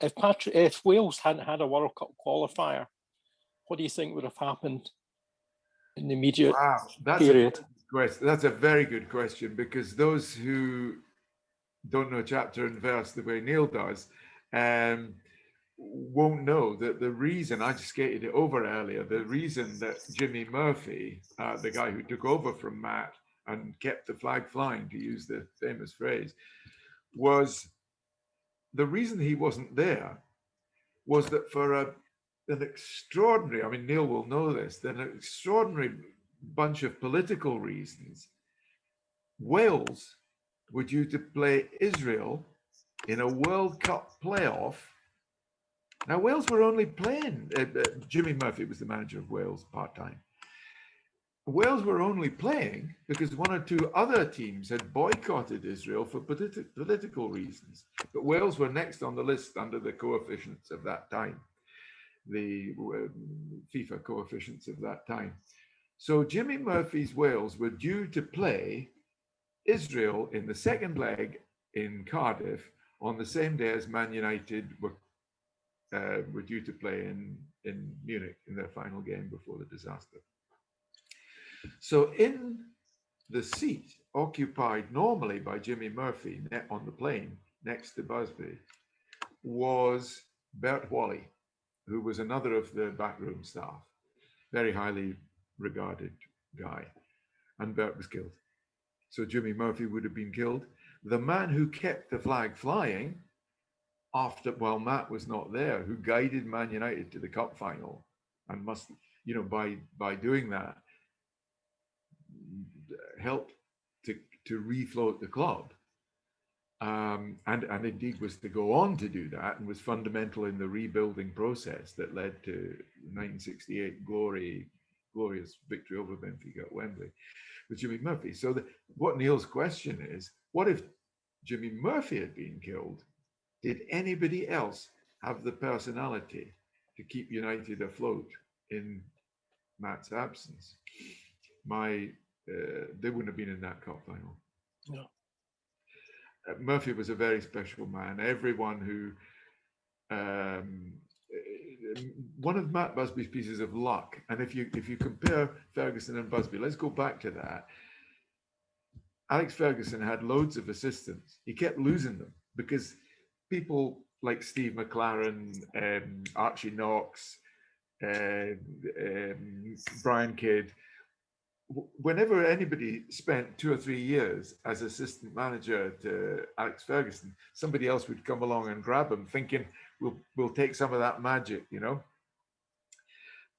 if Wales hadn't had a World Cup qualifier, what do you think would have happened in the immediate period? That's a very good question, because those who don't know chapter and verse the way Neil does won't know that the reason, I just skated it over earlier, the reason that Jimmy Murphy, the guy who took over from Matt and kept the flag flying, to use the famous phrase, was the reason he wasn't there was that for an extraordinary, I mean, Neil will know this, an extraordinary bunch of political reasons, Wales were due to play Israel in a World Cup playoff. Now, Wales were only playing, Jimmy Murphy was the manager of Wales part-time. Wales were only playing because 1 or 2 other teams had boycotted Israel for political reasons. But Wales were next on the list under the coefficients of that time, the FIFA coefficients of that time. So Jimmy Murphy's Wales were due to play Israel in the second leg in Cardiff on the same day as Man United were due to play in Munich in their final game before the disaster. So in the seat occupied normally by Jimmy Murphy on the plane next to Busby was Bert Wally, who was another of the backroom staff, very highly regarded guy, and Bert was killed. So Jimmy Murphy would have been killed. The man who kept the flag flying while Matt was not there, who guided Man United to the cup final, and must, by doing that, helped to refloat the club, and indeed was to go on to do that, and was fundamental in the rebuilding process that led to 1968 glorious victory over Benfica at Wembley with Jimmy Murphy. So what Neil's question is, what if Jimmy Murphy had been killed? Did anybody else have the personality to keep United afloat in Matt's absence? They wouldn't have been in that cup final. No. Murphy was a very special man. Everyone who, one of Matt Busby's pieces of luck, and if you compare Ferguson and Busby, let's go back to that. Alex Ferguson had loads of assistants. He kept losing them because people like Steve McLaren, Archie Knox, Brian Kidd, whenever anybody spent 2 or 3 years as assistant manager to Alex Ferguson, somebody else would come along and grab him, thinking we'll take some of that magic,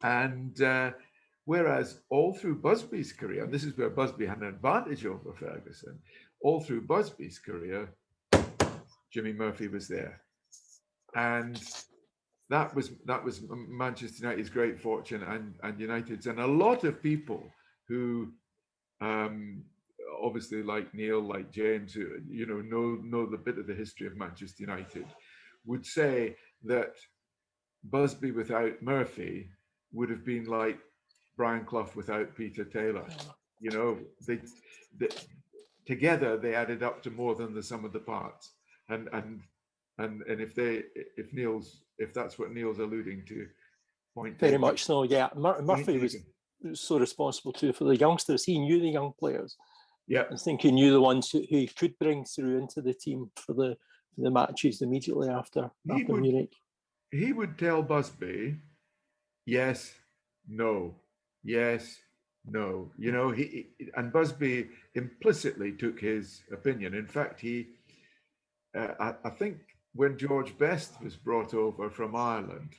And whereas all through Busby's career, and this is where Busby had an advantage over Ferguson, all through Busby's career, Jimmy Murphy was there, and that was Manchester United's great fortune and United's, and a lot of people who obviously like Neil, like James, who know the bit of the history of Manchester United, would say that Busby without Murphy would have been like Brian Clough without Peter Taylor. They together they added up to more than the sum of the parts, and And if that's what Neil's alluding to, point Very taken. much so, yeah. Murphy was taken. so responsible too for the youngsters. He knew the young players. Yeah, I think he knew the ones who he could bring through into the team for the matches immediately after Munich. He would tell Busby, yes, no, yes, no. You know, and Busby implicitly took his opinion. In fact, I think when George Best was brought over from Ireland,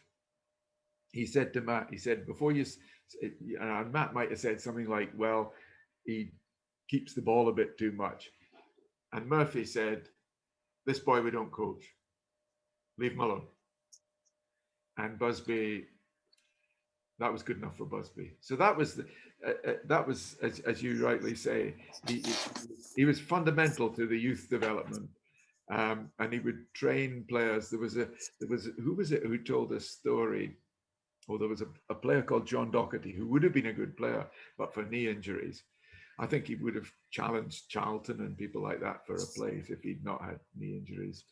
he said to Matt, he said, before you, and Matt might have said something like, well, he keeps the ball a bit too much. And Murphy said, this boy we don't coach. Leave him alone. And Busby, that was good enough for Busby. So that was, as you rightly say, he was fundamental to the youth development. And he would train players. Who was it who told a story? Well, there was a player called John Doherty who would have been a good player, but for knee injuries. I think he would have challenged Charlton and people like that for a place if he'd not had knee injuries.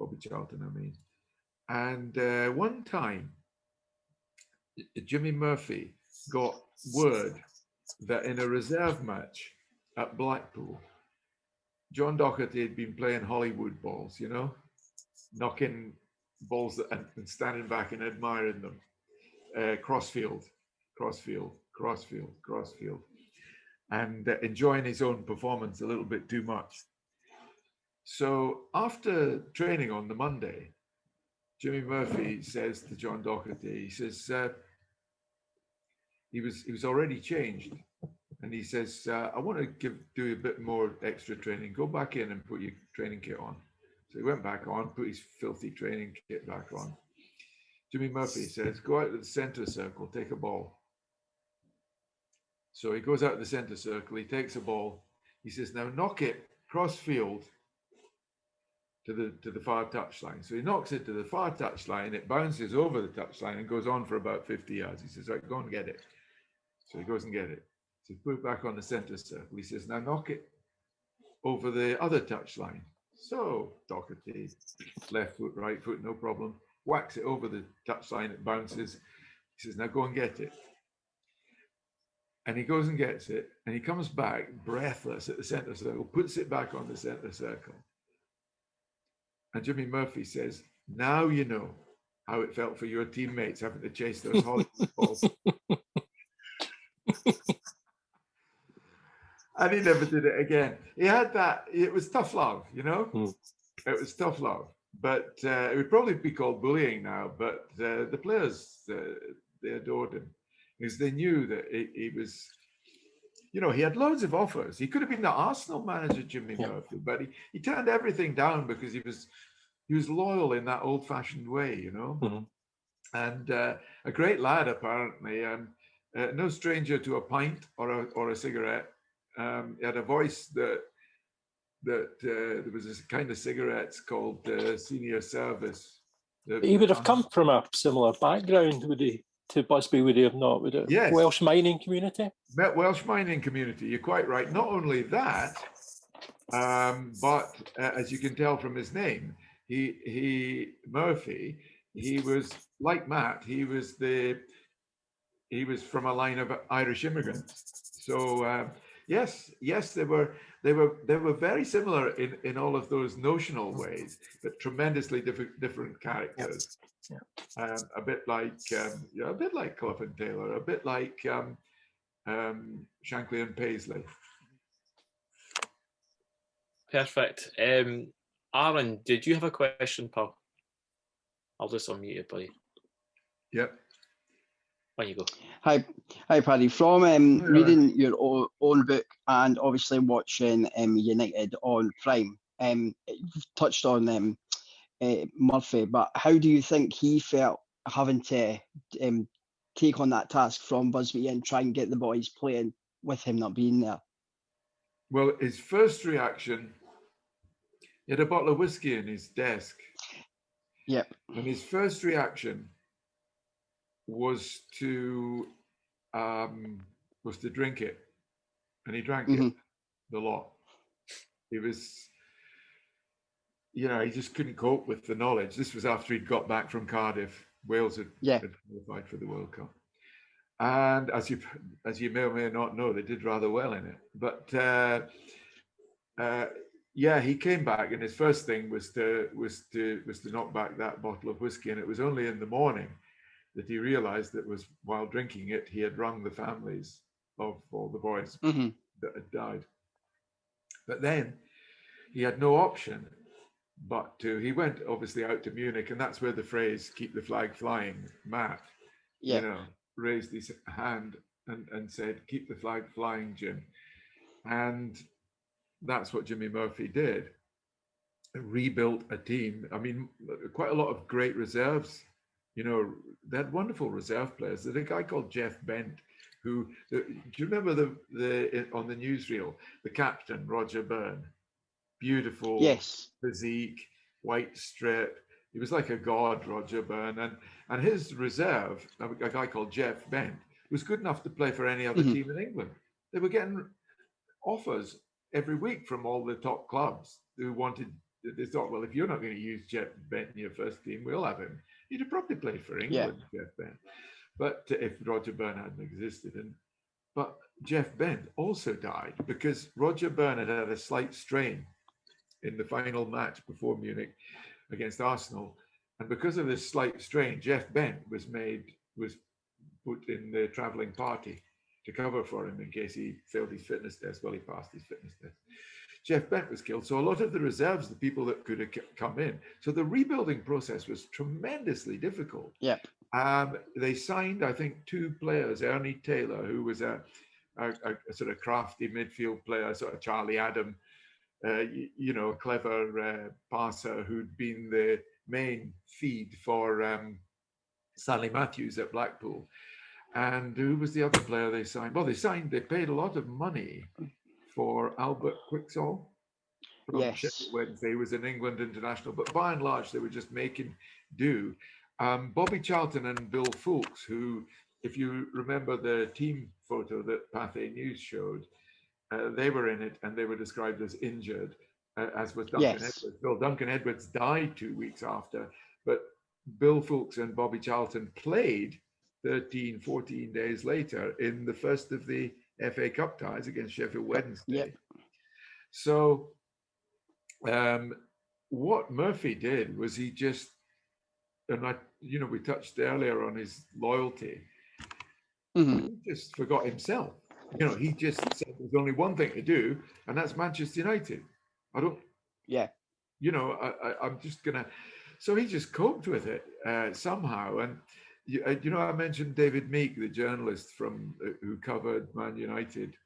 Bobby Charlton, I mean. And one time, Jimmy Murphy got word that in a reserve match at Blackpool, John Doherty had been playing Hollywood balls, you know, knocking balls and standing back and admiring them. Crossfield, and enjoying his own performance a little bit too much. So after training on the Monday, Jimmy Murphy says to John Doherty, he says, he was already changed. And he says, I want to do a bit more extra training. Go back in and put your training kit on. So he went back on, put his filthy training kit back on. Jimmy Murphy says, go out to the center circle, take a ball. So he goes out to the center circle, he takes a ball. He says, now knock it cross field to the far touchline. So he knocks it to the far touchline, it bounces over the touchline and goes on for about 50 yards. He says, right, go and get it. So he goes and get it. So he put it back on the center circle. He says, now knock it over the other touchline. So Doherty, left foot, right foot, no problem. Whacks it over the touchline, it bounces. He says, now go and get it. And he goes and gets it, and he comes back breathless at the center circle, puts it back on the center circle. And Jimmy Murphy says, now you know how it felt for your teammates having to chase those Hollywood balls. And he never did it again. He had that, it was tough love, you know? It was tough love. But it would probably be called bullying now, but the players, they adored him because they knew that he was, you know, he had loads of offers. He could have been the Arsenal manager, Jimmy Murphy, but he turned everything down because he was loyal in that old-fashioned way, you know? And a great lad, apparently, no stranger to a pint or a cigarette. He had a voice that there was this kind of cigarettes called senior service. He would have come from a similar background, would he? To Busby, would he have not? Would it? Yes. Welsh mining community? Welsh mining community, you're quite right. Not only that, but as you can tell from his name, Murphy, he was like Matt, he was from a line of Irish immigrants. So yes, they were very similar in all of those notional ways, but tremendously different characters. Yeah. A bit like Clough and Taylor, a bit like Shankly and Paisley. Perfect. Aaron, did you have a question, pal? I'll just unmute you, buddy. Yep. On you go. Hi, Paddy. From reading your own book and obviously watching United on Prime, you've touched on Murphy, but how do you think he felt having to take on that task from Busby and try and get the boys playing with him not being there? Well, his first reaction, he had a bottle of whiskey in his desk. Yep. And his first reaction was to drink it, and he drank it the lot. you know, he just couldn't cope with the knowledge. This was after he'd got back from Cardiff. Wales had qualified for the World Cup. And as you may or may not know, they did rather well in it. But yeah, he came back, and his first thing was to knock back that bottle of whiskey. And it was only in the morning that he realised that was while drinking it, he had rung the families of all the boys that had died. But then he had no option but to. He went obviously out to Munich, and that's where the phrase "keep the flag flying," Matt, you know, raised his hand and said, "Keep the flag flying, Jim." And that's what Jimmy Murphy did. Rebuilt a team. I mean, quite a lot of great reserves. You know, they had wonderful reserve players. There's a guy called Jeff Bent, who, do you remember the on the newsreel, the captain, Roger Byrne? Beautiful physique, white strip. He was like a god, Roger Byrne. And his reserve, a guy called Jeff Bent, was good enough to play for any other team in England. They were getting offers every week from all the top clubs who wanted. They thought, well, if you're not going to use Jeff Bent in your first team, we'll have him. He'd have probably played for England, Jeff Bent. But if Roger Byrne hadn't existed. But Jeff Bent also died because Roger Byrne had had a slight strain in the final match before Munich against Arsenal. And because of this slight strain, Jeff Bent was put in the travelling party to cover for him in case he failed his fitness test. Well, he passed his fitness test. Jeff Bent was killed. So a lot of the reserves, the people that could have come in. So the rebuilding process was tremendously difficult. They signed, I think, 2 players, Ernie Taylor, who was a sort of crafty midfield player, sort of Charlie Adam, you know, a clever passer who'd been the main feed for Stanley Matthews at Blackpool. And who was the other player they signed? Well, they paid a lot of money for Albert Quicksall from Sheffield Wednesday. He was an England international, but by and large, they were just making do. Bobby Charlton and Bill Foulkes, who, if you remember the team photo that Pathé News showed, they were in it and they were described as injured, as was Duncan Edwards. Well, Duncan Edwards died 2 weeks after, but Bill Foulkes and Bobby Charlton played 13, 14 days later in the first of the FA Cup ties against Sheffield Wednesday. So what Murphy did was he just, and we touched earlier on his loyalty. He just forgot himself. You know, he just said there's only one thing to do, and that's Manchester United. I'm just gonna. So he just coped with it somehow. And you know, I mentioned David Meek, the journalist who covered Man United.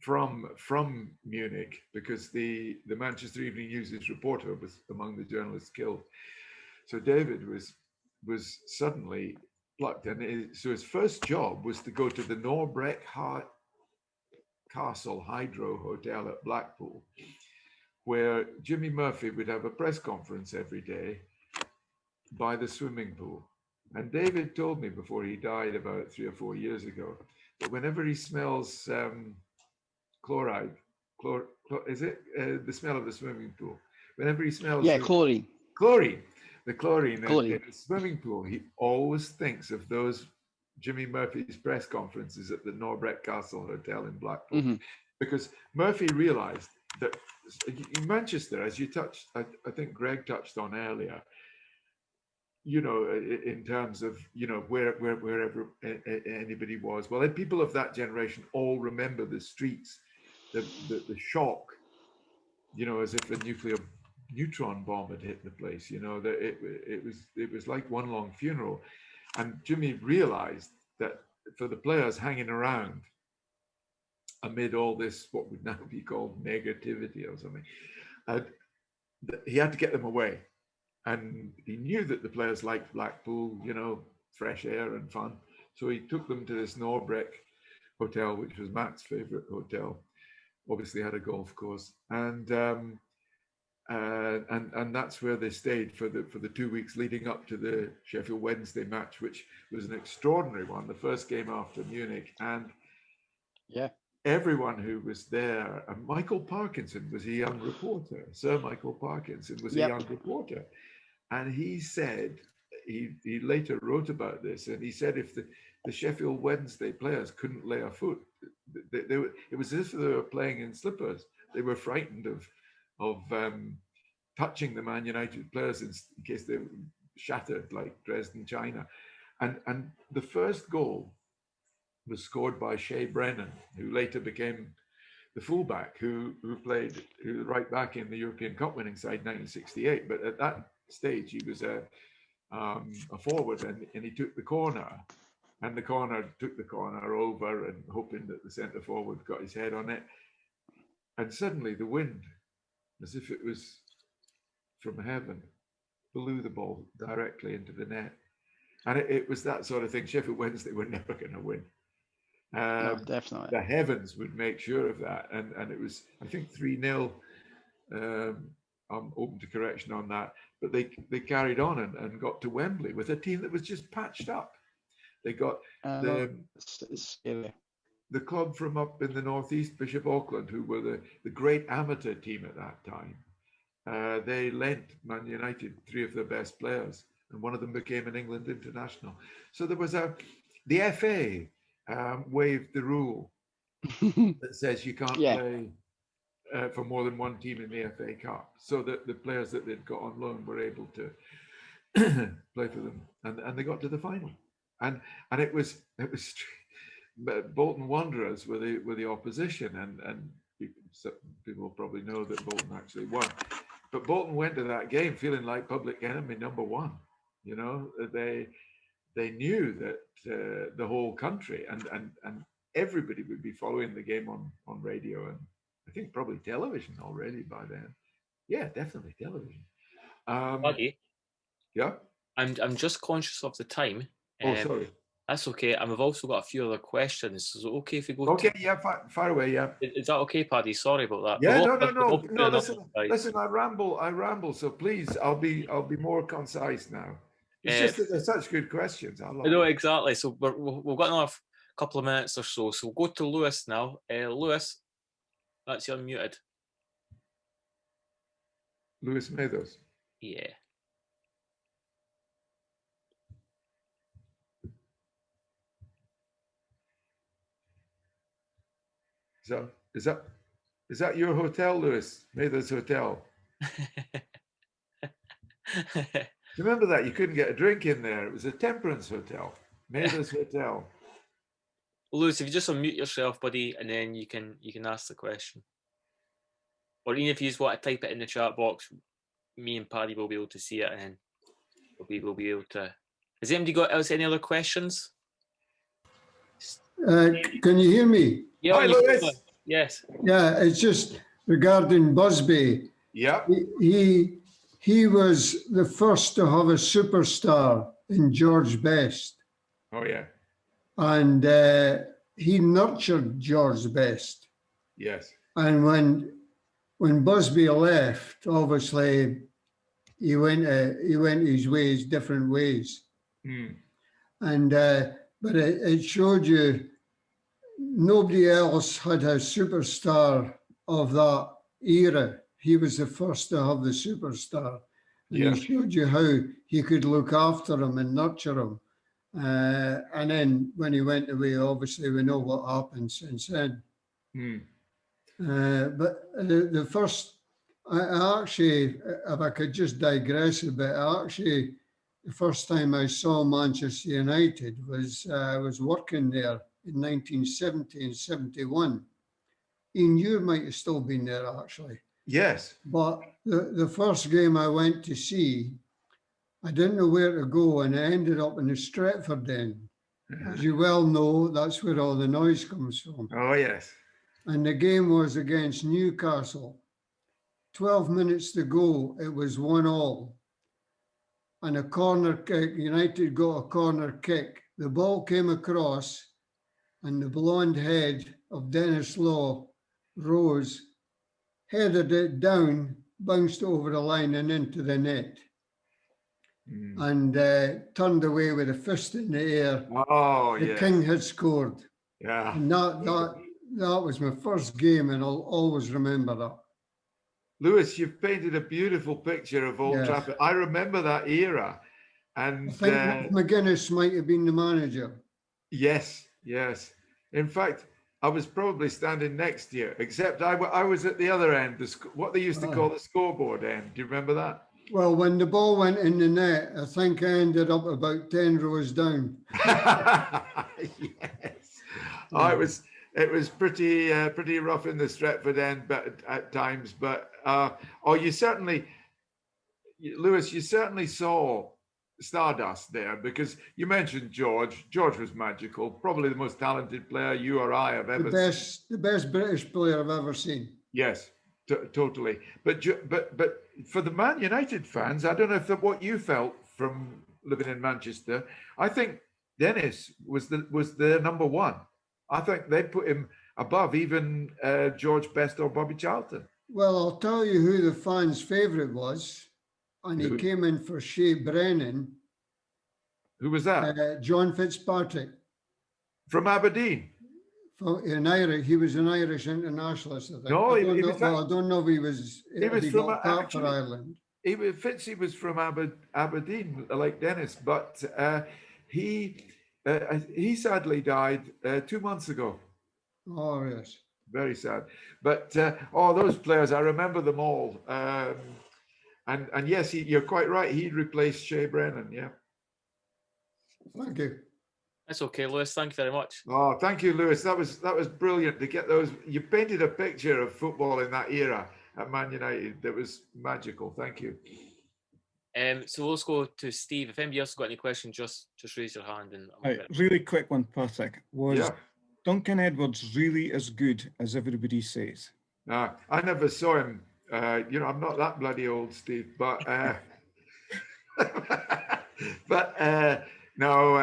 From Munich, because the Manchester Evening News' reporter was among the journalists killed. So David was suddenly plucked, and so his first job was to go to the Norbreck Castle Hydro Hotel at Blackpool, where Jimmy Murphy would have a press conference every day by the swimming pool. And David told me before he died about 3 or 4 years ago that whenever he smells chloride, is it the smell of the swimming pool? Whenever he smells chlorine, the chlorine in the swimming pool, he always thinks of those Jimmy Murphy's press conferences at the Norbreck Castle Hotel in Blackpool, because Murphy realised that in Manchester, as you touched, I think Greg touched on earlier, you know, in terms of, you know, wherever anybody was. Well, people of that generation all remember the streets, the shock, you know, as if a neutron bomb had hit the place. You know, that it was like one long funeral. And Jimmy realized that for the players hanging around amid all this, what would now be called negativity or something, he had to get them away. And he knew that the players liked Blackpool, you know, fresh air and fun. So he took them to this Norbreck hotel, which was Matt's favorite hotel. Obviously had a golf course. And that's where they stayed for the 2 weeks leading up to the Sheffield Wednesday match, which was an extraordinary one, the first game after Munich. And everyone who was there, and Michael Parkinson was a young reporter. Sir Michael Parkinson was a young reporter. And he said, he later wrote about this, and he said if the Sheffield Wednesday players couldn't lay a foot, it was as if they were playing in slippers. They were frightened of touching the Man United players in case they shattered like Dresden China. And the first goal was scored by Shea Brennan, who later became the fullback, who played right back in the European Cup winning side 1968. But at that stage, he was a forward, and he took the corner, and the corner took the corner over, and hoping that the centre forward got his head on it. And suddenly the wind, as if it was from heaven, blew the ball directly into the net. And it was that sort of thing. Sheffield Wednesday were never going to win. No, definitely. The heavens would make sure of that. And it was, I think, 3-0. I'm open to correction on that. But they carried on and got to Wembley with a team that was just patched up. They got the club from up in the northeast, Bishop Auckland, who were the great amateur team at that time. They lent Man United 3 of their best players, and one of them became an England international. So there was the FA waived the rule that says you can't play for more than one team in the FA Cup, so that the players that they'd got on loan were able to play for them, and they got to the final, and it was Bolton Wanderers were the opposition, and people probably know that Bolton actually won, but Bolton went to that game feeling like public enemy number 1. You know, they knew that the whole country and everybody would be following the game on radio, and I think probably television already by then. Yeah, definitely television. Buddy, yeah. I'm just conscious of the time. Oh, sorry. That's okay. And we've also got a few other questions. Is it okay if we go? Okay, yeah, far away, yeah. Is that okay, Paddy? Sorry about that. Yeah, no. Listen, I ramble. So please, I'll be more concise now. It's just that they're such good questions. I know exactly. So we've got another couple of minutes or so. So we'll go to Lewis now. Lewis, that's you unmuted. Lewis Mathers. Yeah. Is that your hotel, Lewis? Mathers Hotel? You remember that? You couldn't get a drink in there. It was a temperance hotel. Mathers Hotel. Lewis, if you just unmute yourself, buddy, and then you can ask the question. Or even if you just want to type it in the chat box, me and Paddy will be able to see it, and then we'll be able to. Has anybody got else any other questions? Can you hear me? Yeah, hi, Lewis. Yes. Yeah, it's just regarding Busby. Yeah. He was the first to have a superstar in George Best. Oh, yeah. And he nurtured George Best. Yes. And when Busby left, obviously he went his ways, different ways. Mm. And but it showed you nobody else had a superstar of that era. He was the first to have the superstar. And he showed you how he could look after him and nurture him. And then when he went away, obviously we know what happened since then. Mm. But the first, I actually, if I could just digress a bit, the first time I saw Manchester United was I was working there in 1970 and 71. Ian, you might have still been there actually. Yes. But the first game I went to see, I didn't know where to go, and I ended up in the Stretford End. As you well know, that's where all the noise comes from. Oh, yes. And the game was against Newcastle. 12 minutes to go, it was 1-1. And a corner kick, United got a corner kick. The ball came across, and the blonde head of Dennis Law rose, headed it down, bounced over the line and into the net. And turned away with a fist in the air. Oh, the King had scored. Yeah. And That was my first game, and I'll always remember that. Lewis, you've painted a beautiful picture of Old Yes. Trafford. I remember that era. And I think McGuinness might have been the manager. yes, yes. In fact, I was probably standing next to you, except I was at the other end, what they used to call the scoreboard end. Do you remember that? Well, when the ball went in the net, I think I ended up about 10 rows down. Yes. Oh, it was pretty rough in the Stretford end, but at times. But you certainly, Lewis, you certainly saw stardust there, because you mentioned George. George was magical, probably the most talented player you or I have ever seen. The best British player I've ever seen. Yes, totally. But for the Man United fans, I don't know if what you felt from living in Manchester. I think Dennis was the number one. I think they put him above even George Best or Bobby Charlton. Well, I'll tell you who the fans' favourite was, and he came in for Shea Brennan. Who was that? John Fitzpatrick. From Aberdeen. In Irish, he was an Irish internationalist, I think. No, I don't know if he was. He was from for Ireland. Fitzy was from Aberdeen, like Dennis, but he sadly died 2 months ago. Oh yes, very sad. But those players, I remember them all. And yes, you're quite right. He replaced Shea Brennan. Yeah. Thank you. That's okay, Lewis. Thank you very much. Oh, thank you, Lewis. That was brilliant to get those. You painted a picture of football in that era at Man United. That was magical. Thank you. So let's go to Steve. If anybody else has got any questions, just raise your hand. And really quick one, Patrick. Was Duncan Edwards really as good as everybody says? I never saw him. I'm not that bloody old, Steve, but no,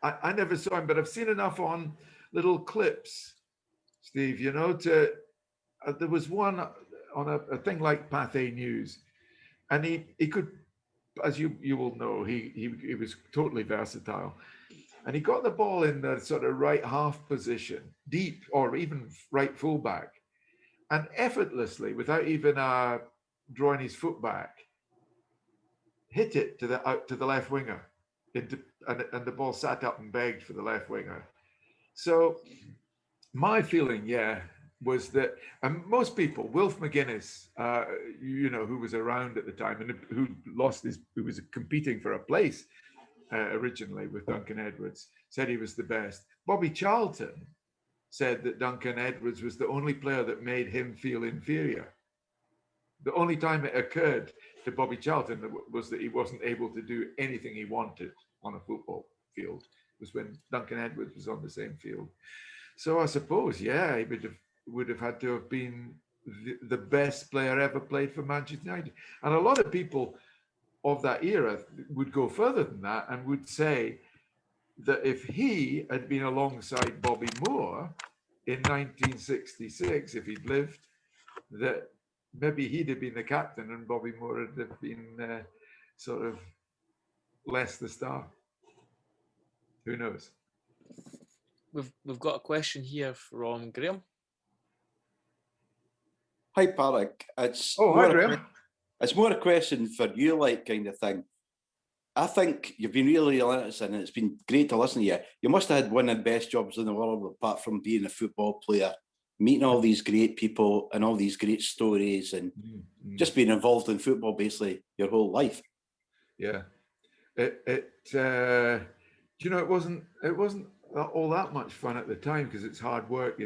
I never saw him, but I've seen enough on little clips, Steve, there was one on a thing like Pathé News, and he could, as you will know, he was totally versatile, and he got the ball in the sort of right half position, deep, or even right fullback, and effortlessly, without even drawing his foot back, hit it to the left winger, and the ball sat up and begged for the left winger. So my feeling, was that, and most people, Wilf McGuinness, who was around at the time and who was competing for a place originally with Duncan Edwards, said he was the best. Bobby Charlton said that Duncan Edwards was the only player that made him feel inferior. The only time it occurred to Bobby Charlton was that he wasn't able to do anything he wanted on a football field, was when Duncan Edwards was on the same field. So I suppose, he would have had to have been the best player ever played for Manchester United. And a lot of people of that era would go further than that and would say that if he had been alongside Bobby Moore in 1966, if he'd lived, that maybe he'd have been the captain and Bobby Moore would have been sort of less the star. Who knows? We've got a question here from Graham. Hi, Patrick. It's more a question for you, kind of thing. I think you've been really relentless, and it's been great to listen to you. You must have had one of the best jobs in the world, apart from being a football player, meeting all these great people and all these great stories, and just being involved in football basically your whole life. Yeah, it wasn't all that much fun at the time because it's hard work,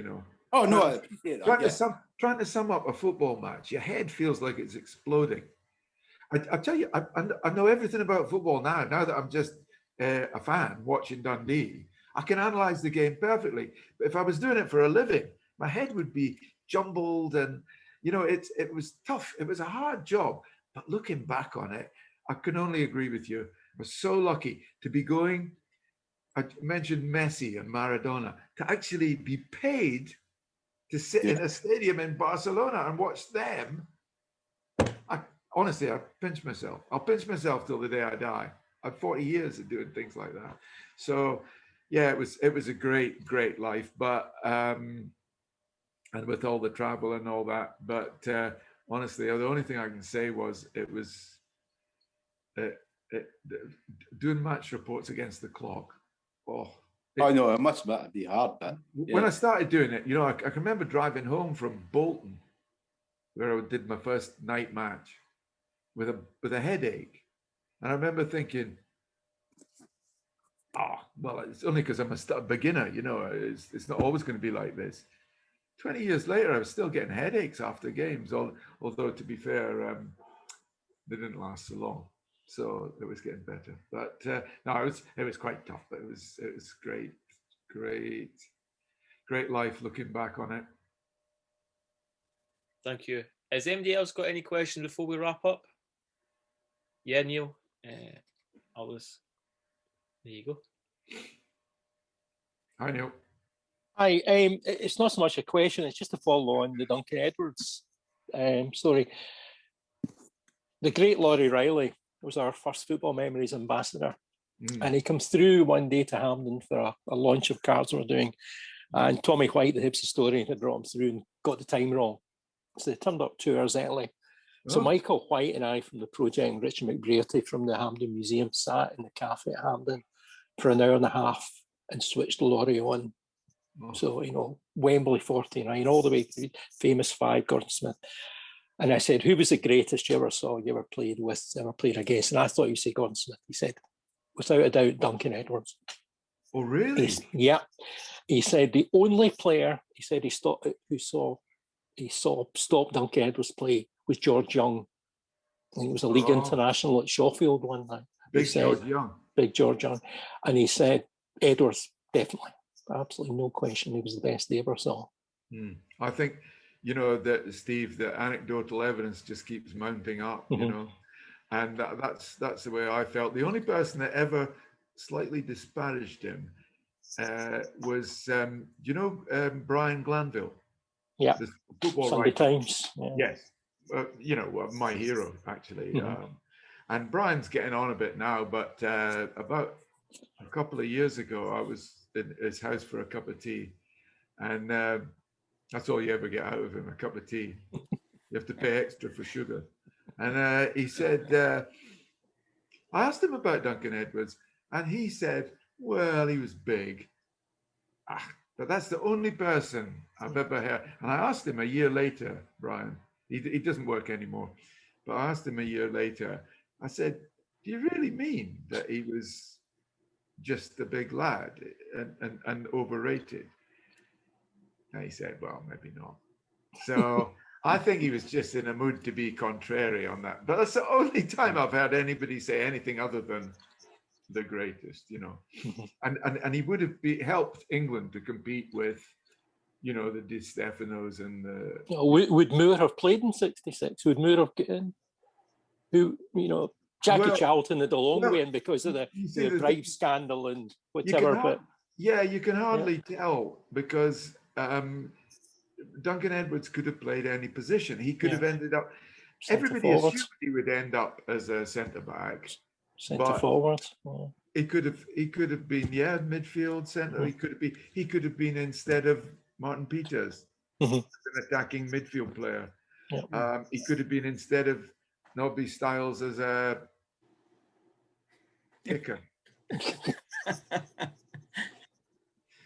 Oh no, I appreciate that. Trying to sum up a football match, your head feels like it's exploding. I tell you, I know everything about football now. Now that I'm just a fan watching Dundee, I can analyze the game perfectly. But if I was doing it for a living, my head would be jumbled, and it was tough. It was a hard job. But looking back on it, I can only agree with you. I was so lucky to be going. I mentioned Messi and Maradona, to actually be paid to sit in a stadium in Barcelona and watch them. Honestly, I pinch myself. I'll pinch myself till the day I die. I've 40 years of doing things like that. So, yeah, it was a great life. But and with all the travel and all that. But honestly, the only thing I can say was it was doing match reports against the clock. I know, it must be hard, but when I started doing it, I can remember driving home from Bolton, where I did my first night match, with a headache, and I remember thinking, well, it's only because I'm a beginner, it's not always going to be like this. 20 years later, I was still getting headaches after games, although to be fair, they didn't last so long, so it was getting better. But no, it was quite tough, but it was great life looking back on it. Thank you. Has anybody else got any questions before we wrap up? Yeah, Neil. Alice. There you go. Hi, Neil. Hi. It's not so much a question, it's just to follow on the Duncan Edwards story. The great Laurie Riley was our first football memories ambassador. And he comes through one day to Hampden for a launch of cards we're doing. And Tommy White, the Hibs historian, had brought him through and got the time wrong. So they turned up 2 hours early. So Michael White and I from the project, and Richard McBrearty from the Hampden Museum, sat in the cafe at Hampden for an hour and a half and switched Laurie on. So, Wembley 49, all the way to the famous 5, Gordon Smith. And I said, who was the greatest you ever saw, you ever played with, ever played against? And I thought you'd say Gordon Smith. He said, without a doubt, Duncan Edwards. Oh, really? Yeah. He said the only player, he said he saw stop Duncan Edwards play was George Young. I think it was a league international at Sheffield one night. George Young. Big George Young. And he said, Edwards, definitely. Absolutely no question. He was the best they ever saw. I think, that Steve, the anecdotal evidence just keeps mounting up, and that's the way I felt. The only person that ever slightly disparaged him was, Brian Glanville. Yeah. The football Sunday writer. Times. Yeah. Yes. My hero, actually. And Brian's getting on a bit now, but about a couple of years ago, I was in his house for a cup of tea, and that's all you ever get out of him, a cup of tea. You have to pay extra for sugar. And he said, I asked him about Duncan Edwards, and he said, well, he was big. But that's the only person I've ever heard. And I asked him a year later, Brian, he doesn't work anymore, but I asked him a year later, I said, do you really mean that he was just a big lad and overrated? And he said, well, maybe not. So I think he was just in a mood to be contrary on that. But that's the only time I've heard anybody say anything other than the greatest, And he would have helped England to compete with, the Di Stefanos and the... Would Moore have played in 66? Would Moore have gotten... Jackie Charlton had a long way in because of the bribe scandal and whatever. You can hardly tell because Duncan Edwards could have played any position. He could have ended up... Everybody assumed he would end up as a centre-back. Forward. He could have been midfield centre. He could have been instead of Martin Peters, an attacking midfield player. He could have been instead of Nobby Stiles as a kicker,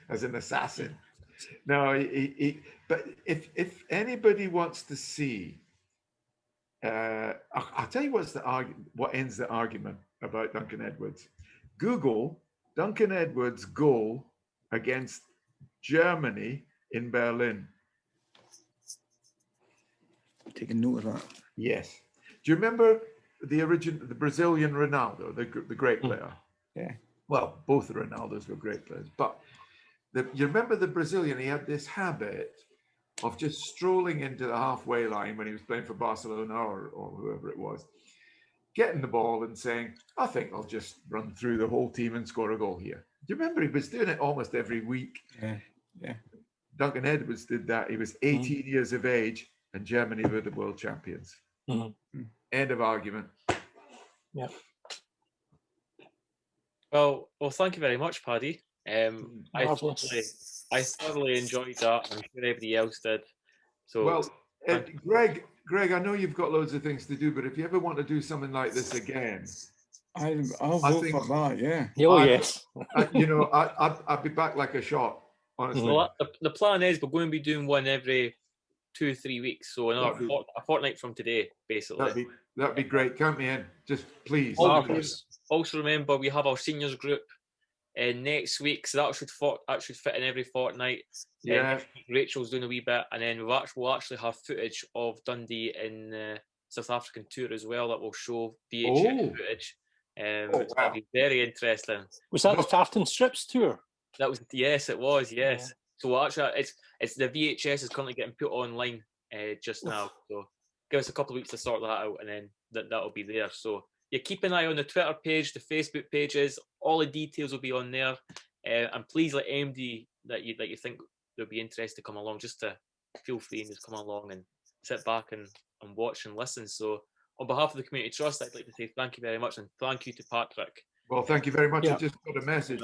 as an assassin. No, but if anybody wants to see, I'll tell you what ends the argument about Duncan Edwards. Google Duncan Edwards' goal against Germany in Berlin. Take a note of that. Yes. Do you remember the Brazilian Ronaldo, the great player? Yeah. Well, both the Ronaldos were great players, but you remember the Brazilian? He had this habit of just strolling into the halfway line when he was playing for Barcelona or whoever it was, getting the ball and saying, I think I'll just run through the whole team and score a goal here. Do you remember he was doing it almost every week? Yeah. Duncan Edwards did that. He was 18 years of age and Germany were the world champions. End of argument. Yeah. Well, thank you very much, Paddy. I I thoroughly enjoyed that. I'm sure everybody else did. So, well, Greg, I know you've got loads of things to do, but if you ever want to do something like this again, I'll vote for that. Yeah. Oh yes. I'd be back like a shot. Honestly. Well, the plan is we're going to be doing one every 2-3 weeks, so a fortnight from today, basically. That'd be great. Count me in, just please. Also remember, we have our seniors group next week, so that should fit in every fortnight. Yeah. Rachel's doing a wee bit, and then we'll actually have footage of Dundee in the South African tour as well that will show VHS footage. It'll be very interesting. Was that the Tartan Strips tour? That was, yes, it was, yes. Yeah. So actually, it's the VHS is currently getting put online just now. So give us a couple of weeks to sort that out, and then that'll be there. So yeah, keep an eye on the Twitter page, the Facebook pages. All the details will be on there, and please let MD that you think they'll be interested to come along. Just to feel free and just come along and sit back and watch and listen. So on behalf of the Community Trust, I'd like to say thank you very much, and thank you to Patrick. Well, thank you very much. I just got a message.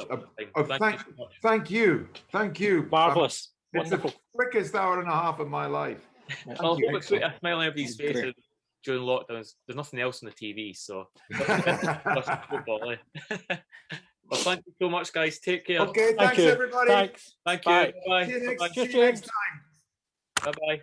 Thank you. Marvellous. It's the quickest hour and a half of my life. I'll hope it's a smile on everybody's faces during lockdowns. There's nothing else on the TV, so football. Well, thank you so much, guys. Take care. Okay, thanks everybody. Thanks. Thank you. Bye. See you next time. Bye bye.